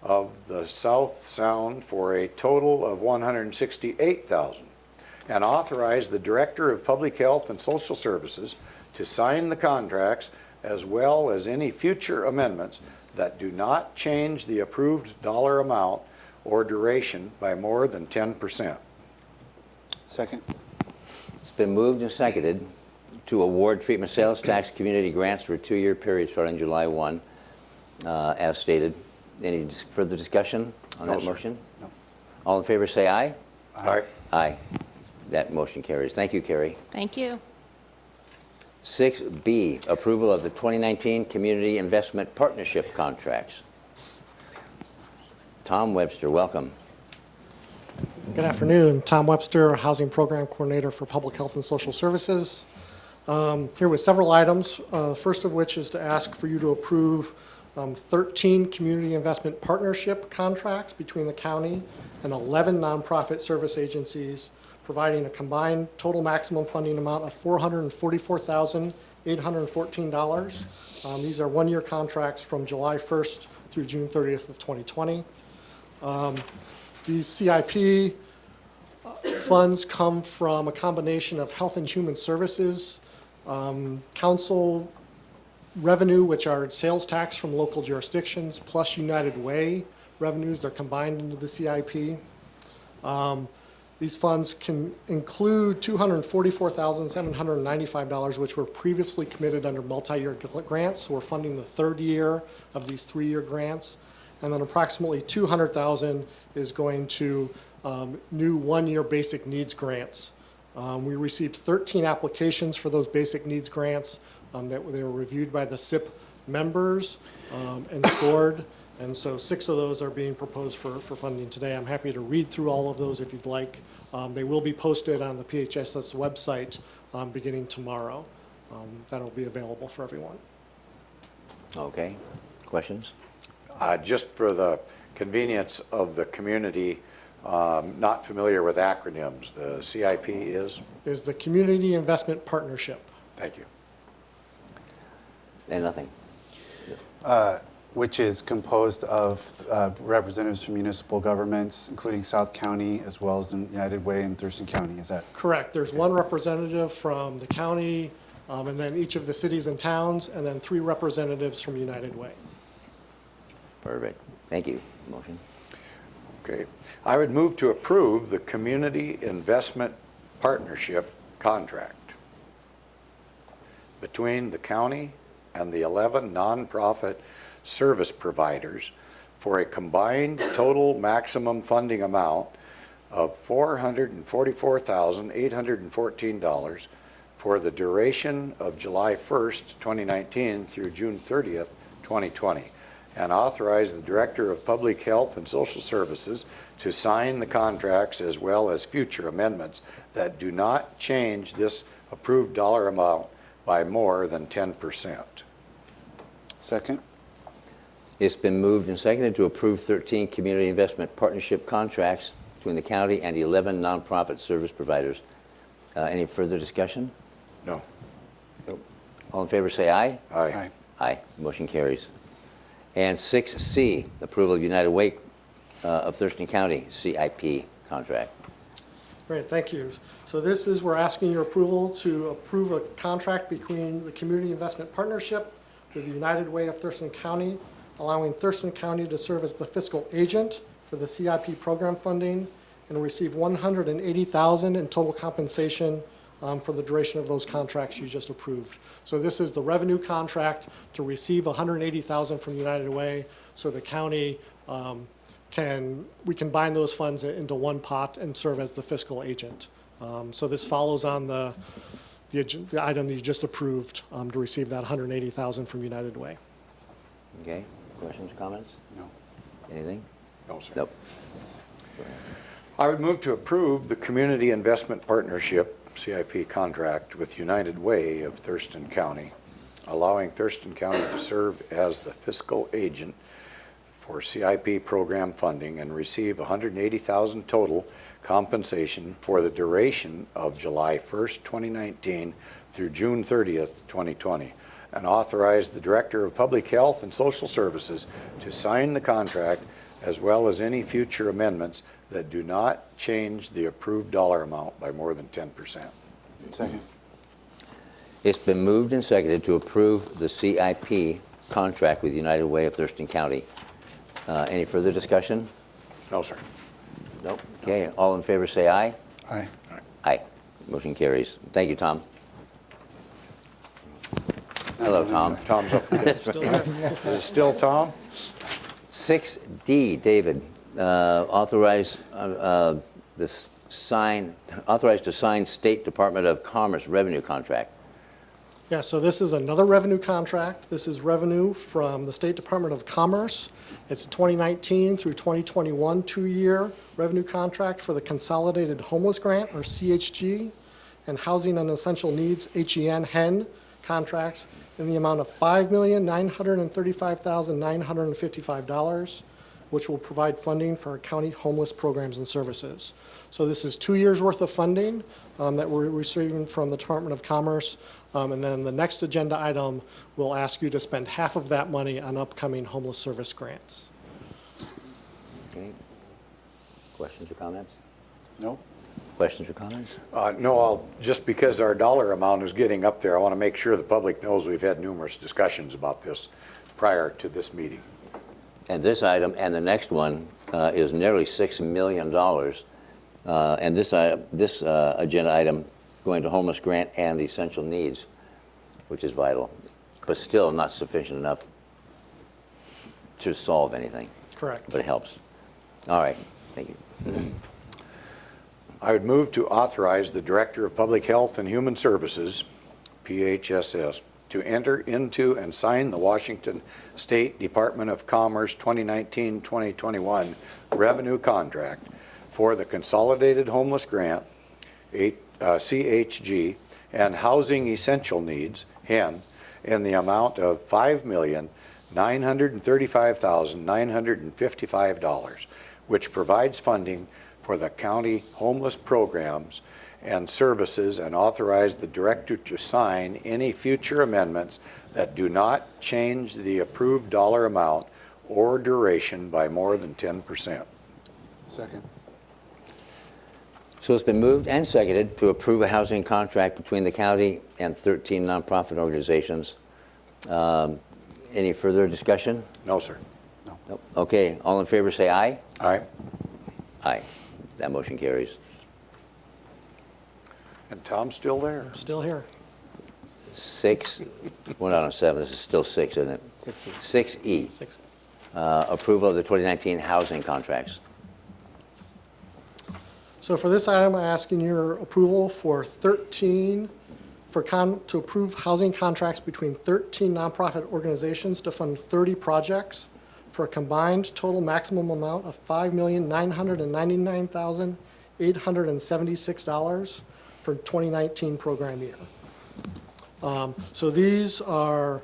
of the South Sound for a total of $168,000, and authorize the Director of Public Health and Social Services to sign the contracts as well as any future amendments that do not change the approved dollar amount or duration by more than 10%. Second. It's been moved and seconded to award treatment sales tax community grants for a 2-year period starting July 1, as stated. Any further discussion on that No, sir. motion? No. All in favor say aye. Aye. Aye. That motion carries. Thank you, Carrie. Thank you. 6B, approval of the 2019 Community Investment Partnership contracts. Tom Webster, welcome. Good afternoon. Tom Webster, Housing Program Coordinator for Public Health and Social Services. Here with several items, first of which is to ask for you to approve 13 community investment partnership contracts between the county and 11 nonprofit service agencies, providing a combined total maximum funding amount of $444,814. These are 1-year contracts from July 1st through June 30th of 2020. These CIP funds come from a combination of Health and Human Services, council revenue, which are sales tax from local jurisdictions, plus United Way revenues. They're combined into the CIP. These funds can include $244,795, which were previously committed under multi-year grants. So we're funding the 3rd year of these 3-year grants. And then approximately $200,000 is going to new 1-year basic needs grants. We received 13 applications for those basic needs grants that they were reviewed by the SIP members and scored. And so 6 of those are being proposed for funding today. I'm happy to read through all of those if you'd like. They will be posted on the PHSS website beginning tomorrow. That'll be available for everyone. Okay. Questions? Just for the convenience of the community, not familiar with acronyms, the CIP is the Community Investment Partnership. Thank you. And nothing. Which is composed of representatives from municipal governments, including South County, as well as United Way and Thurston County. Is that Correct. There's 1 representative from the county, and then each of the cities and towns, and then 3 representatives from United Way. Perfect. Thank you. Motion. Okay. I would move to approve the Community Investment Partnership contract between the county and the 11 nonprofit service providers for a combined total maximum funding amount of $444,814 for the duration of July 1st, 2019 through June 30th, 2020, and authorize the Director of Public Health and Social Services to sign the contracts as well as future amendments that do not change this approved dollar amount by more than 10%. Second? It's been moved and seconded to approve 13 community investment partnership contracts between the county and 11 nonprofit service providers. Any further discussion? No. Nope. All in favor say aye. Aye. Aye. Motion carries. And 6C, approval of United Way of Thurston County CIP contract. Great, thank you. So this is, we're asking your approval to approve a contract between the Community Investment Partnership with the United Way of Thurston County, allowing Thurston County to serve as the fiscal agent for the CIP program funding and receive $180,000 in total compensation for the duration of those contracts you just approved. So this is the revenue contract to receive $180,000 from United Way, so the county we can bind those funds into one pot and serve as the fiscal agent. So this follows on the item that you just approved to receive that $180,000 from United Way. Okay. Questions, comments? No. Anything? No, sir. Nope. I would move to approve the Community Investment Partnership CIP contract with United Way of Thurston County, allowing Thurston County to serve as the fiscal agent for CIP program funding and receive $180,000 total compensation for the duration of July 1st, 2019 through June 30th, 2020, and authorize the Director of Public Health and Social Services to sign the contract as well as any future amendments that do not change the approved dollar amount by more than 10%. Second? It's been moved and seconded to approve the CIP contract with United Way of Thurston County. Any further discussion? No, sir. Nope. Okay. All in favor say aye. Aye. Aye. Motion carries. Thank you, Tom. Hello, Tom. Tom's up there. Still here. Is it still Tom? 6D, David, authorized to sign State Department of Commerce revenue contract. Yeah, so this is another revenue contract. This is revenue from the State Department of Commerce. It's a 2019 through 2021 two-year revenue contract for the Consolidated Homeless Grant, or CHG, and Housing and Essential Needs, HEN contracts in the amount of $5,935,955, which will provide funding for our county homeless programs and services. So this is 2 years' worth of funding that we're receiving from the Department of Commerce. And then the next agenda item will ask you to spend half of that money on upcoming homeless service grants. Okay. Questions or comments? No. Questions or comments? No, just because our dollar amount is getting up there, I want to make sure the public knows we've had numerous discussions about this prior to this meeting. And this item and the next one is nearly $6 million. And this agenda item going to homeless grant and the essential needs, which is vital, but still not sufficient enough to solve anything. Correct. But it helps. All right. Thank you. I would move to authorize the Director of Public Health and Human Services, PHSS, to enter into and sign the Washington State Department of Commerce 2019-2021 revenue contract for the Consolidated Homeless Grant, CHG, and Housing Essential Needs, HEN, in the amount of $5,935,955, which provides funding for the county homeless programs and services, and authorize the director to sign any future amendments that do not change the approved dollar amount or duration by more than 10%. Second? So it's been moved and seconded to approve a housing contract between the county and 13 nonprofit organizations. Any further discussion? No, sir. No. Nope. Okay. All in favor say aye. Aye. Aye. That motion carries. And Tom's still there. Still here. 6, we're not on 7, this is still 6, isn't it? 6E. 6. Approval of the 2019 housing contracts. So for this item, I'm asking your approval for to approve housing contracts between 13 nonprofit organizations to fund 30 projects for a combined total maximum amount of $5,999,876 for 2019 program year. So these are,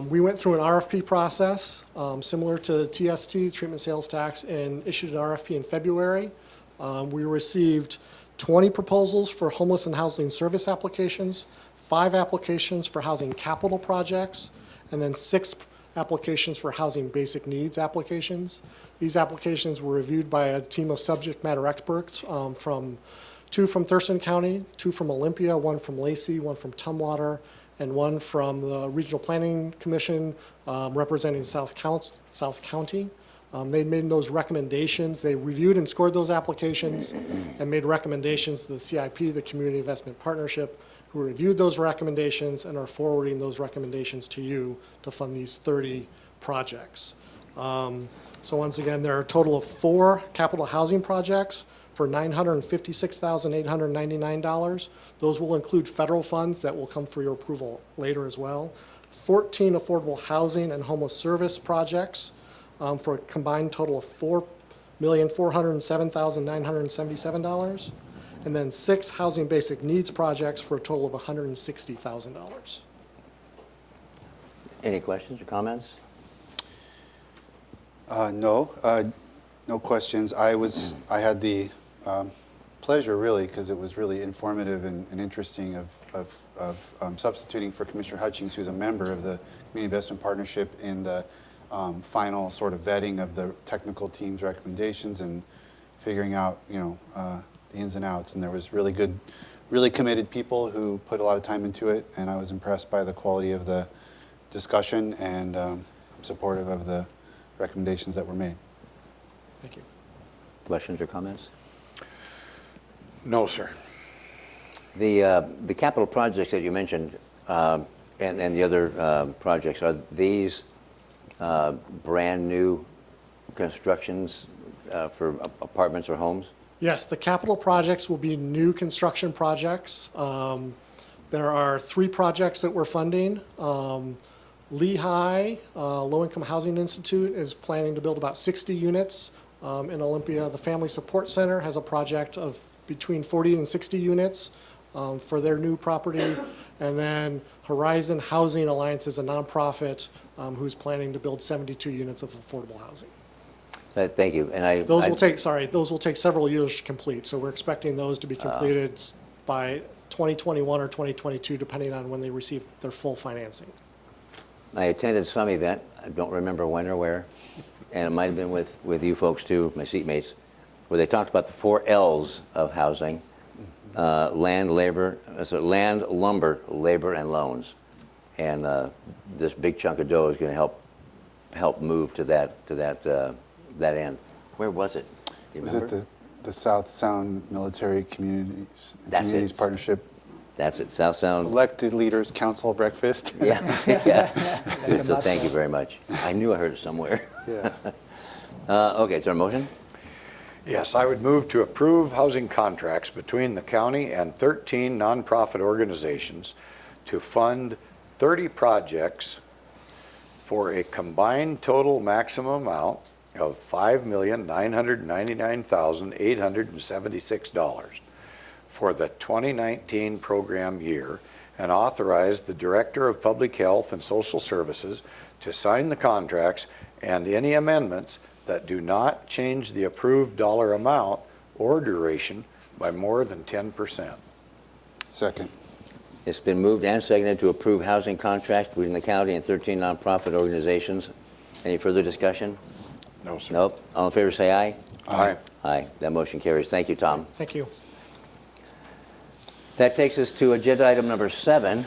we went through an RFP process similar to TST, treatment sales tax, and issued an RFP in February. We received 20 proposals for homeless and housing service applications, 5 applications for housing capital projects, and then 6 applications for housing basic needs applications. These applications were reviewed by a team of subject matter experts from 2 from Thurston County, 2 from Olympia, 1 from Lacey, 1 from Tumwater, and 1 from the Regional Planning Commission representing South County. They made those recommendations. They reviewed and scored those applications and made recommendations to the CIP, the Community Investment Partnership, who reviewed those recommendations and are forwarding those recommendations to you to fund these 30 projects. So once again, there are a total of 4 capital housing projects for $956,899. Those will include federal funds that will come for your approval later as well. 14 affordable housing and homeless service projects for a combined total of $4,407,977. And then 6 housing basic needs projects for a total of $160,000. Any questions or comments? No questions. I had the pleasure, really, because it was really informative and interesting, of substituting for Commissioner Hutchings, who's a member of the Community Investment Partnership, in the final sort of vetting of the technical team's recommendations and figuring out, the ins and outs. And there was really good, really committed people who put a lot of time into it, and I was impressed by the quality of the discussion, and I'm supportive of the recommendations that were made. Thank you. Questions or comments? No, sir. The capital projects that you mentioned and the other projects, are these brand new constructions for apartments or homes? Yes, the capital projects will be new construction projects. There are 3 projects that we're funding. Lehigh Low Income Housing Institute is planning to build about 60 units in Olympia. The Family Support Center has a project of between 40 and 60 units for their new property. And then Horizon Housing Alliance is a nonprofit who's planning to build 72 units of affordable housing. Thank you. And those will take several years to complete. So we're expecting those to be completed by 2021 or 2022, depending on when they receive their full financing. I attended some event, I don't remember when or where, and it might have been with you folks too, my seatmates, where they talked about the 4 L's of housing: land, lumber, labor, and loans. And this big chunk of dough is going to help move to that end. Where was it? Do you remember? Was it the South Sound Military Communities Partnership? That's it, South Sound. Elected Leaders Council Breakfast. Yeah, yeah. So thank you very much. I knew I heard it somewhere. Yeah. Okay, is there a motion? Yes, I would move to approve housing contracts between the county and 13 nonprofit organizations to fund 30 projects for a combined total maximum amount of $5,999,876 for the 2019 program year, and authorize the Director of Public Health and Social Services to sign the contracts and any amendments that do not change the approved dollar amount or duration by more than 10%. Second. It's been moved and seconded to approve housing contracts between the county and 13 nonprofit organizations. Any further discussion? No, sir. Nope. All in favor say aye. Aye. Aye. That motion carries. Thank you, Tom. Thank you. That takes us to agenda item number 7,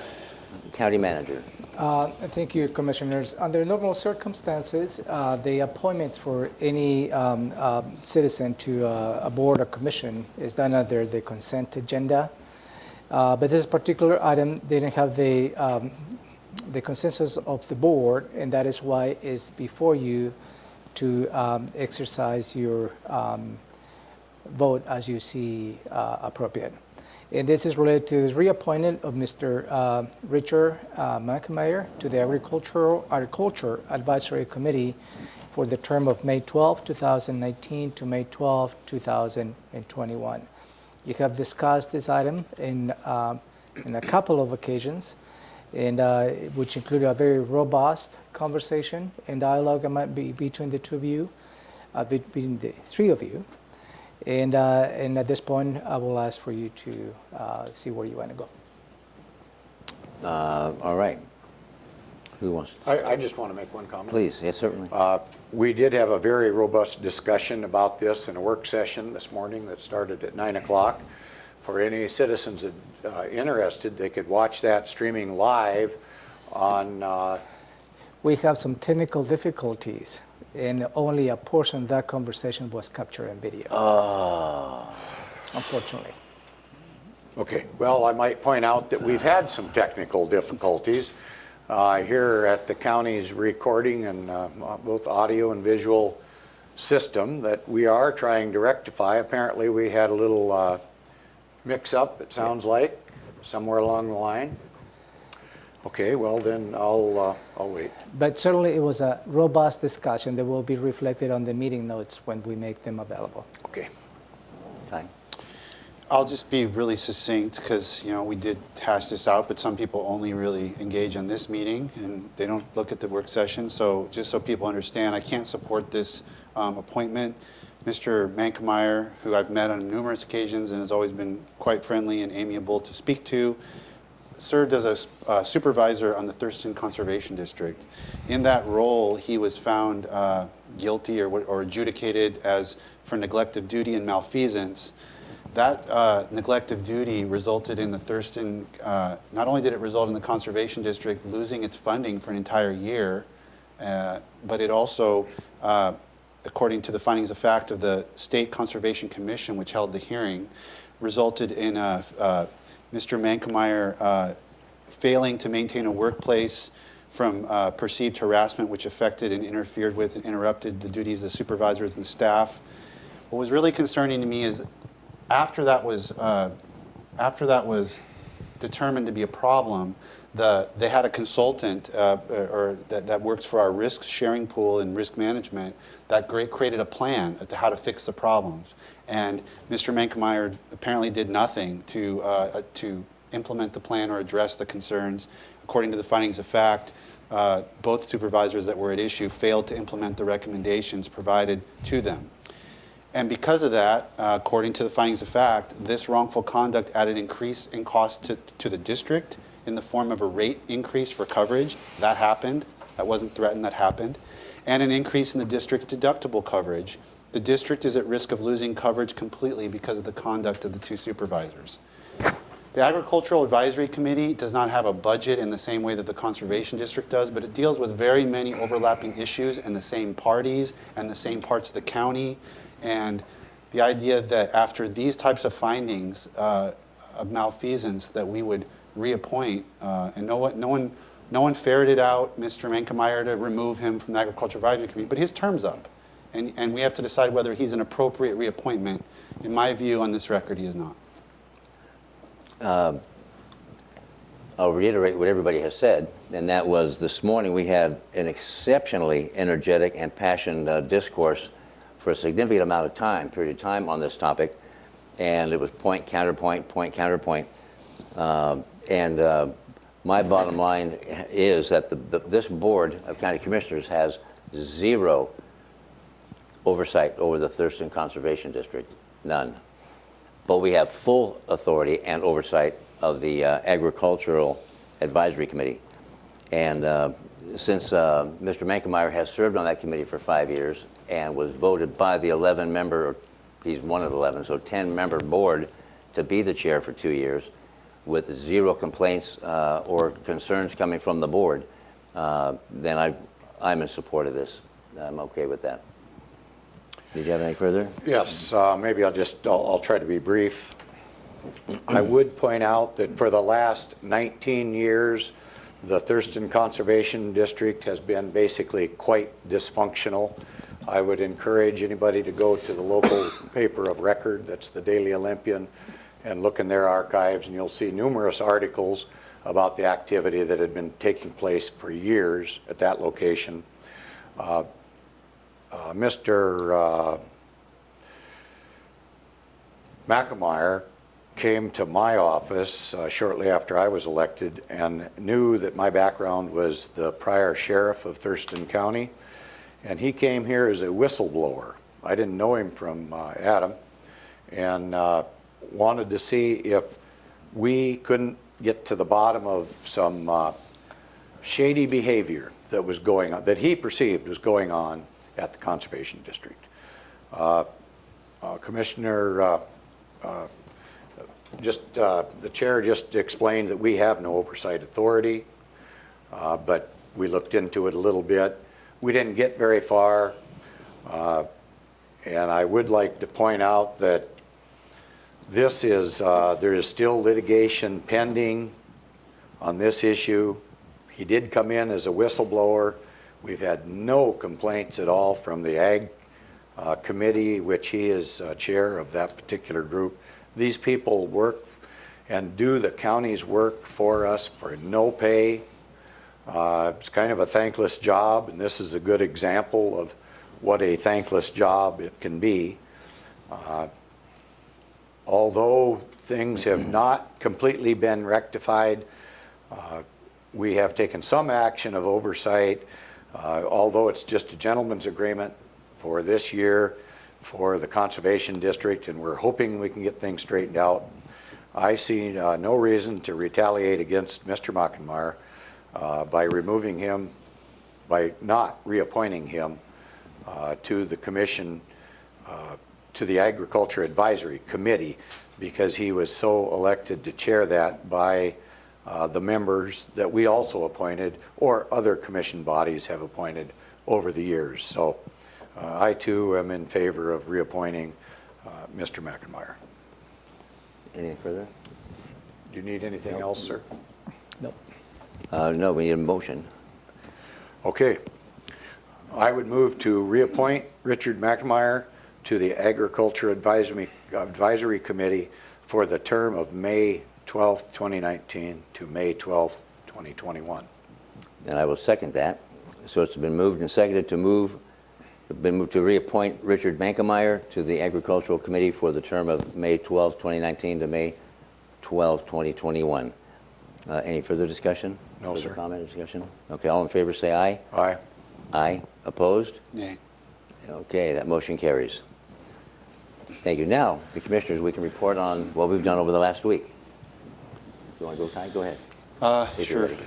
County Manager. Thank you, Commissioners. Under normal circumstances, the appointments for any citizen to a board or commission is done under the consent agenda. But this particular item didn't have the consensus of the board, and that is why it's before you to exercise your vote as you see appropriate. And this is related to the reappointment of Mr. Richard McNamara to the Agriculture Advisory Committee for the term of May 12, 2019 to May 12, 2021. You have discussed this item in a couple of occasions, and which included a very robust conversation and dialogue between the two of you, between the three of you. And at this point, I will ask for you to see where you want to go. All right. Who wants to? I just want to make one comment. Please, yes, certainly. We did have a very robust discussion about this in a work session this morning that started at 9 o'clock. For any citizens interested, they could watch that streaming live on. We have some technical difficulties, and only a portion of that conversation was captured in video. Unfortunately. Okay, well, I might point out that we've had some technical difficulties here at the county's recording and both audio and visual system that we are trying to rectify. Apparently, we had a little mix-up, it sounds like, somewhere along the line. Okay, well then I'll wait. But certainly it was a robust discussion that will be reflected on the meeting notes when we make them available. Okay. Time. I'll just be really succinct because, we did hash this out, but some people only really engage on this meeting and they don't look at the work session. So just so people understand, I can't support this appointment. Mr. Mankemeyer, who I've met on numerous occasions and has always been quite friendly and amiable to speak to, served as a supervisor on the Thurston Conservation District. In that role, he was found guilty or adjudicated as for neglect of duty and malfeasance. That neglect of duty resulted in the Thurston, not only did it result in the Conservation District losing its funding for an entire year, but it also, according to the findings of fact of the State Conservation Commission, which held the hearing, resulted in Mr. Mankemeyer failing to maintain a workplace from perceived harassment, which affected and interfered with and interrupted the duties of the supervisors and the staff. What was really concerning to me is after that was determined to be a problem, they had a consultant that works for our risk sharing pool and risk management that created a plan to how to fix the problems. And Mr. Mankemeyer apparently did nothing to implement the plan or address the concerns. According to the findings of fact, both supervisors that were at issue failed to implement the recommendations provided to them. And because of that, according to the findings of fact, this wrongful conduct added increase in cost to the district in the form of a rate increase for coverage. That happened. That wasn't threatened. That happened. And an increase in the district's deductible coverage. The district is at risk of losing coverage completely because of the conduct of the two supervisors. The Agricultural Advisory Committee does not have a budget in the same way that the Conservation District does, but it deals with very many overlapping issues and the same parties and the same parts of the county. And the idea that after these types of findings of malfeasance that we would reappoint, and no one ferreted out Mr. Mankemeyer to remove him from the Agricultural Advisory Committee, but his term's up. And we have to decide whether he's an appropriate reappointment. In my view, on this record, he is not. I'll reiterate what everybody has said, and that was this morning we had an exceptionally energetic and passionate discourse for a significant amount of period of time on this topic, and it was point, counterpoint, point, counterpoint. My bottom line is that this Board of County Commissioners has zero oversight over the Thurston Conservation District, none. But we have full authority and oversight of the Agricultural Advisory Committee. And since Mr. Mankemeyer has served on that committee for 5 years and was voted by the 11-member, he's one of the 11, so 10-member board to be the chair for 2 years with zero complaints or concerns coming from the board, then I'm in support of this. I'm okay with that. Did you have any further? Yes, maybe I'll try to be brief. I would point out that for the last 19 years, the Thurston Conservation District has been basically quite dysfunctional. I would encourage anybody to go to the local paper of record, that's the Daily Olympian, and look in their archives, and you'll see numerous articles about the activity that had been taking place for years at that location. Mr. Mankemeyer came to my office shortly after I was elected and knew that my background was the prior sheriff of Thurston County. And he came here as a whistleblower. I didn't know him from Adam, and wanted to see if we couldn't get to the bottom of some shady behavior that was going on, that he perceived was going on at the Conservation District. Commissioner, the chair just explained that we have no oversight authority, but we looked into it a little bit. We didn't get very far, and I would like to point out that this is, there is still litigation pending on this issue. He did come in as a whistleblower. We've had no complaints at all from the Ag Committee, which he is chair of that particular group. These people work and do the county's work for us for no pay. It's kind of a thankless job, and this is a good example of what a thankless job it can be. Although things have not completely been rectified, we have taken some action of oversight, although it's just a gentleman's agreement for this year for the Conservation District, and we're hoping we can get things straightened out. I see no reason to retaliate against Mr. Mockenmeyer by removing him, by not reappointing him to the commission, to the Agriculture Advisory Committee, because he was so elected to chair that by the members that we also appointed or other commission bodies have appointed over the years. So I too am in favor of reappointing Mr. Mockenmeyer. Anything further? Do you need anything else, sir? No. No, we need a motion. Okay. I would move to reappoint Richard Mockenmeyer to the Agriculture Advisory Committee for the term of May 12th, 2019 to May 12th, 2021. And I will second that. So it's been moved and seconded to reappoint Richard Mockenmeyer to the Agricultural Committee for the term of May 12th, 2019 to May 12th, 2021. Any further discussion? No, further sir. Comment or discussion? Okay, all in favor say aye. Aye. Aye. Opposed? Nay. Okay, that motion carries. Thank you. Now, the commissioners, we can report on what we've done over the last week. You want to go, Kai? Go ahead. If you're Sure.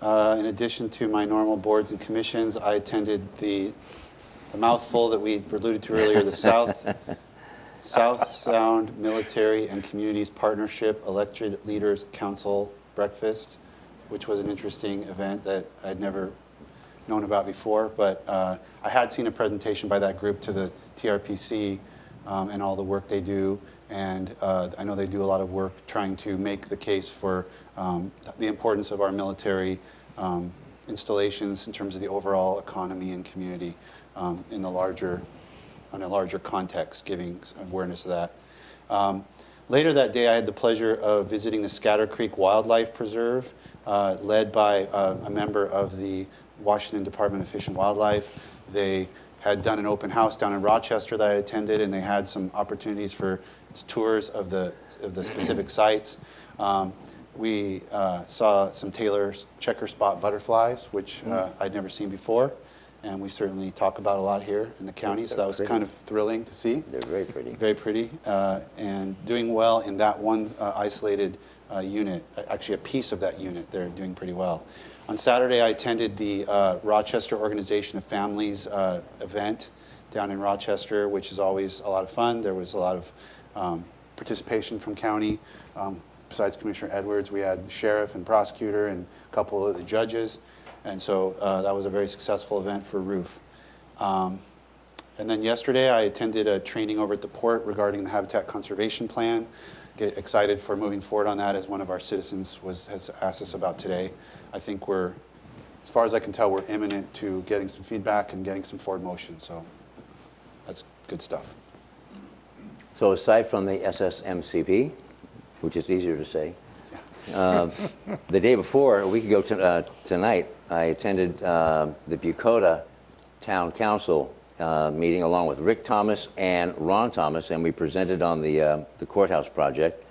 ready. In addition to my normal boards and commissions, I attended the mouthful that we alluded to earlier, the South Sound Military and Communities Partnership Elected Leaders Council Breakfast, which was an interesting event that I'd never known about before. But I had seen a presentation by that group to the TRPC and all the work they do. And I know they do a lot of work trying to make the case for the importance of our military installations in terms of the overall economy and community in a larger context, giving awareness of that. Later that day, I had the pleasure of visiting the Scatter Creek Wildlife Preserve, led by a member of the Washington Department of Fish and Wildlife. They had done an open house down in Rochester that I attended, and they had some opportunities for tours of the specific sites. We saw some Taylor's checker spot butterflies, which I'd never seen before, and we certainly talk about a lot here in the county, so that was kind of thrilling to see. They're very pretty. Very pretty, and doing well in that one isolated unit, actually a piece of that unit. They're doing pretty well. On Saturday, I attended the Rochester Organization of Families event down in Rochester, which is always a lot of fun. There was a lot of participation from county. Besides Commissioner Edwards, we had the sheriff and prosecutor and a couple of the judges. And so that was a very successful event for Roof. And then yesterday, I attended a training over at the port regarding the Habitat Conservation Plan. Get excited for moving forward on that, as one of our citizens has asked us about today. I think we're, as far as I can tell, we're imminent to getting some feedback and getting some forward motion. So that's good stuff. So aside from the SSMCP, which is easier to say, the day before, a week ago tonight, I attended the Bucota Town Council meeting along with Rick Thomas and Ron Thomas, and we presented on the courthouse project.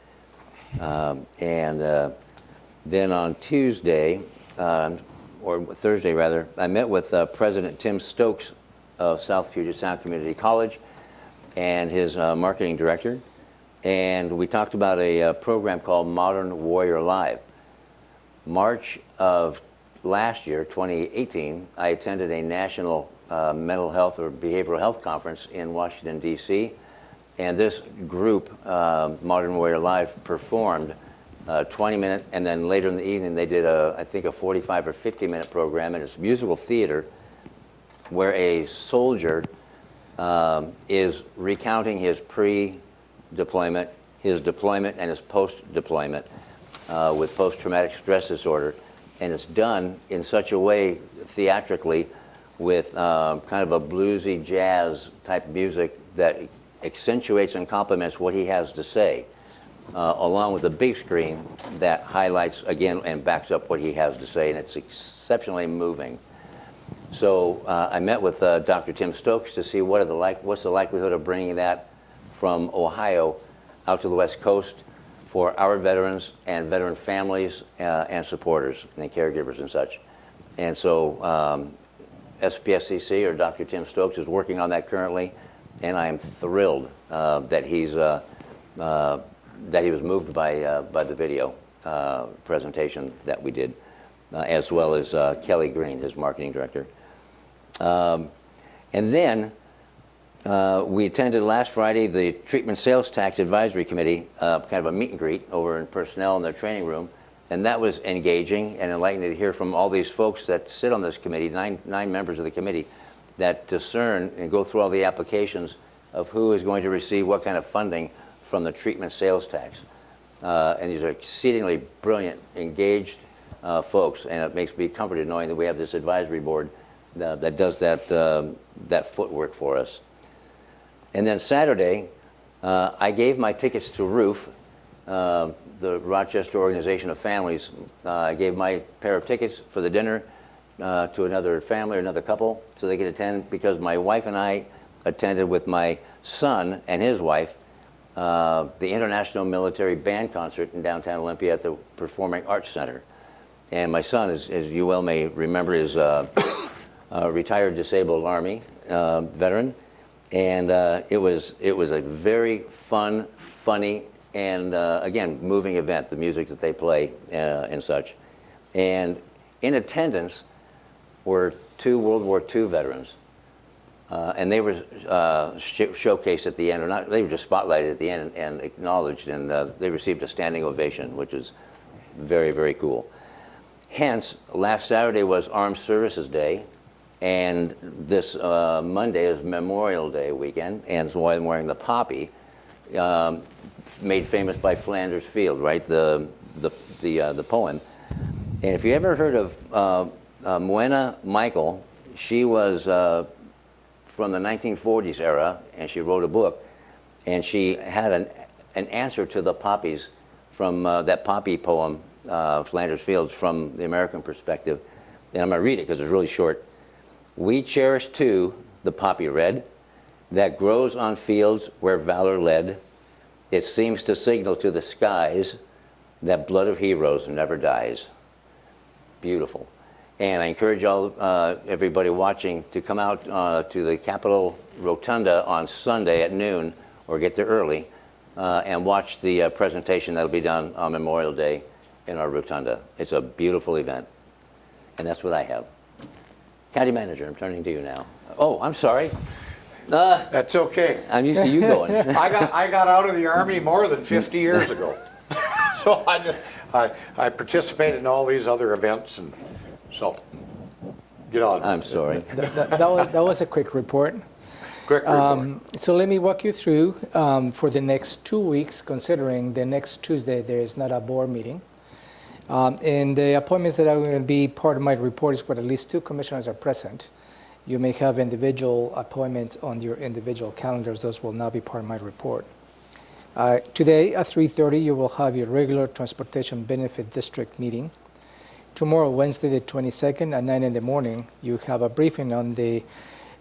Then on Tuesday, or Thursday rather, I met with President Tim Stokes of South Puget Sound Community College and his marketing director. And we talked about a program called Modern Warrior Live. March of last year, 2018, I attended a national mental health or behavioral health conference in Washington, D.C. And this group, Modern Warrior Live, performed 20-minute, and then later in the evening they did I think a 45 or 50-minute program, and it's musical theater where a soldier is recounting his pre-deployment, his deployment, and his post-deployment with post-traumatic stress disorder. And it's done in such a way theatrically with kind of a bluesy jazz type music that accentuates and complements what he has to say, along with a big screen that highlights again and backs up what he has to say, and it's exceptionally moving. So I met with Dr. Tim Stokes to see what's the likelihood of bringing that from Ohio out to the West Coast for our veterans and veteran families and supporters and caregivers and such. And so SPSCC, or Dr. Tim Stokes, is working on that currently, and I am thrilled that he was moved by the video presentation that we did, as well as Kelly Green, his marketing director. And then we attended last Friday the Treatment Sales Tax Advisory Committee, kind of a meet and greet over in personnel in their training room. And that was engaging and enlightening to hear from all these folks that sit on this committee, nine members of the committee, that discern and go through all the applications of who is going to receive what kind of funding from the treatment sales tax. And these are exceedingly brilliant, engaged folks, and it makes me comforted knowing that we have this advisory board that does that footwork for us. And then Saturday, I gave my tickets to ROOF, the Rochester Organization of Families. I gave my pair of tickets for the dinner to another family or another couple so they could attend, because my wife and I attended with my son and his wife the International Military Band Concert in downtown Olympia at the Performing Arts Center. And my son, as you well may remember, is a retired disabled Army veteran. And it was a very fun, funny, and again, moving event, the music that they play and such. And in attendance were 2 World War II veterans. And they were showcased at the end, or not, they were just spotlighted at the end and acknowledged, and they received a standing ovation, which is very, very cool. Hence, last Saturday was Armed Services Day, and this Monday is Memorial Day weekend, and so I'm wearing the poppy, made famous by Flanders Field, right? The poem. And if you ever heard of Moena Michael, she was from the 1940s era, and she wrote a book, and she had an answer to the poppies from that poppy poem, Flanders Fields, from the American perspective. And I'm going to read it because it's really short. We cherish too the poppy red that grows on fields where valor led. It seems to signal to the skies that blood of heroes never dies. Beautiful. And I encourage everybody watching to come out to the Capitol Rotunda on Sunday at noon, or get there early, and watch the presentation that'll be done on Memorial Day in our Rotunda. It's a beautiful event. And that's what I have. County Manager, I'm turning to you now. Oh, I'm sorry. That's okay. I'm used to you going. I got out of the Army more than 50 years ago. So I participated in all these other events, and so get on. I'm sorry. That was a quick report. Quick report. So let me walk you through for the next 2 weeks, considering the next Tuesday there is not a board meeting. And the appointments that are going to be part of my report is where at least 2 commissioners are present. You may have individual appointments on your individual calendars. Those will not be part of my report. Today at 3:30, you will have your regular Transportation Benefit District meeting. Tomorrow, Wednesday the 22nd at 9 in the morning, you have a briefing on the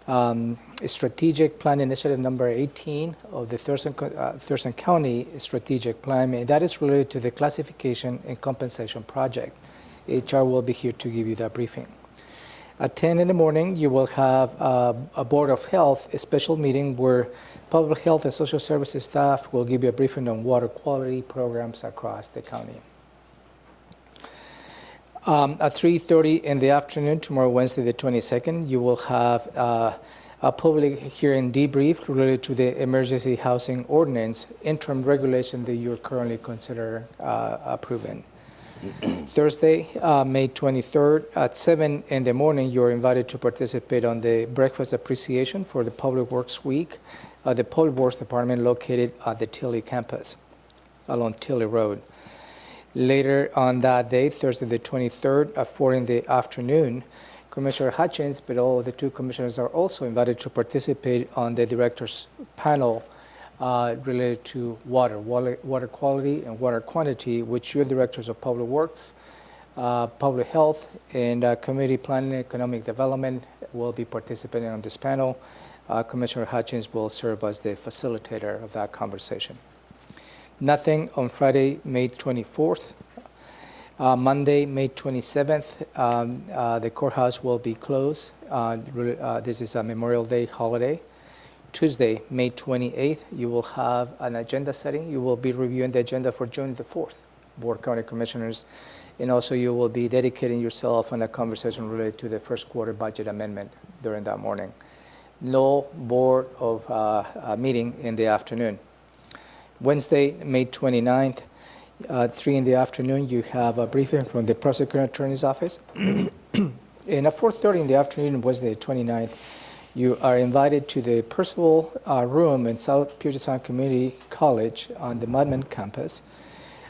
Strategic Plan Initiative number 18 of the Thurston County Strategic Plan, and that is related to the classification and compensation project. HR will be here to give you that briefing. At 10 in the morning, you will have a Board of Health, a special meeting where Public Health and Social Services staff will give you a briefing on water quality programs across the county. At 3:30 in the afternoon, tomorrow, Wednesday, the 22nd, you will have a public hearing debrief related to the emergency housing ordinance interim regulation that you're currently considering approving. Thursday, May 23rd, at 7 in the morning, you're invited to participate on the breakfast appreciation for the Public Works Week at the Public Works Department located at the Tilley campus along Tilley Road. Later on that day, Thursday the 23rd, at 4 in the afternoon, Commissioner Hutchins, but all the two commissioners are also invited to participate on the director's panel related to water quality and water quantity, which your directors of Public Works, Public Health, and Community Planning and Economic Development will be participating on this panel. Commissioner Hutchins will serve as the facilitator of that conversation. Nothing on Friday, May 24th. Monday, May 27th, the courthouse will be closed. This is a Memorial Day holiday. Tuesday, May 28th, you will have an agenda setting. You will be reviewing the agenda for June the 4th, Board County Commissioners, and also you will be dedicating yourself on a conversation related to the first quarter budget amendment during that morning. No board of meeting in the afternoon. Wednesday, May 29th, 3 in the afternoon, you have a briefing from the Prosecuting Attorney's Office. And at 4:30 in the afternoon, Wednesday, 29th, you are invited to the Percival Room in South Puget Sound Community College on the Mudman campus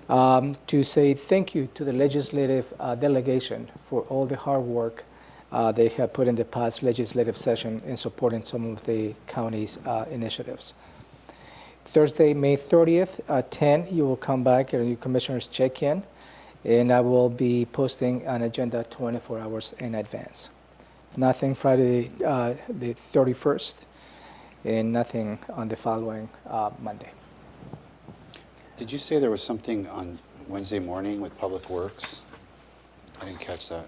to say thank you to the legislative delegation for all the hard work they have put in the past legislative session in supporting some of the county's initiatives. Thursday, May 30th at 10, you will come back and your commissioners check in, and I will be posting an agenda 24 hours in advance. Nothing Friday the 31st, and nothing on the following Monday. Did you say there was something on Wednesday morning with Public Works? I didn't catch that.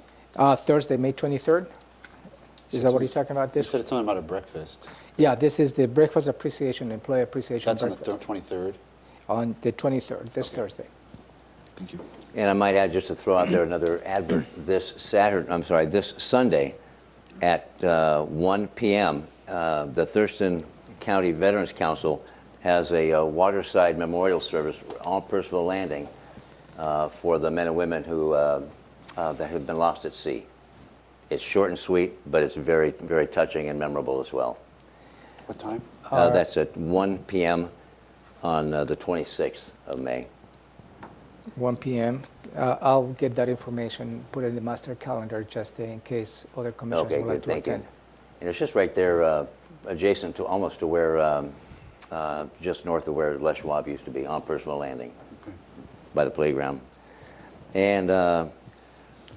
Thursday, May 23rd. Is that what you're talking about? You said it's something about a breakfast. Yeah, this is the breakfast appreciation, employee appreciation That's breakfast. on the 23rd? On the 23rd, this Thursday. Thank you. And I might add, just to throw out there another advert, this Sunday at 1 p.m., the Thurston County Veterans Council has a waterside memorial service on Percival Landing for the men and women who that have been lost at sea. It's short and sweet, but it's very, very touching and memorable as well. What time? That's at 1 p.m. on the 26th of May. 1 p.m. I'll get that information, put it in the master calendar just in case other commissioners Okay, would like good, to thank you. attend. And it's just right there, adjacent to, almost to where, just north of where Les Schwab used to be, on Percival Landing, by the playground. And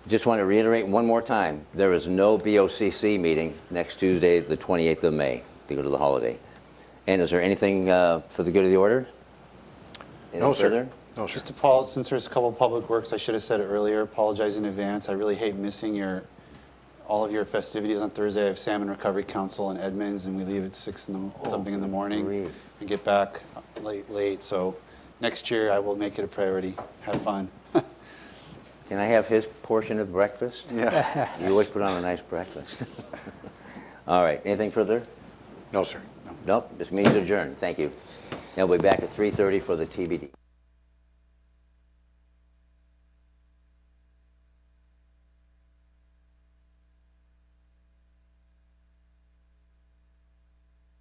just want to reiterate one more time, there is no BoCC meeting next Tuesday, the 28th of May, because of the holiday. And is there anything for the good of the order? No, sir. Further? No, sir. Just to Paul, since there's a couple of Public Works, I should have said it earlier, apologize in advance. I really hate missing all of your festivities on Thursday. I have Salmon Recovery Council in Edmonds, and we leave at something in the morning. great. We get back late, so next year I will make it a priority. Have fun. Can I have his portion of breakfast? Yeah. You always put on a nice breakfast. All right, anything further? No, sir. Nope, this meeting's adjourned. Thank you. And we'll be back at 3:30 for the TBD.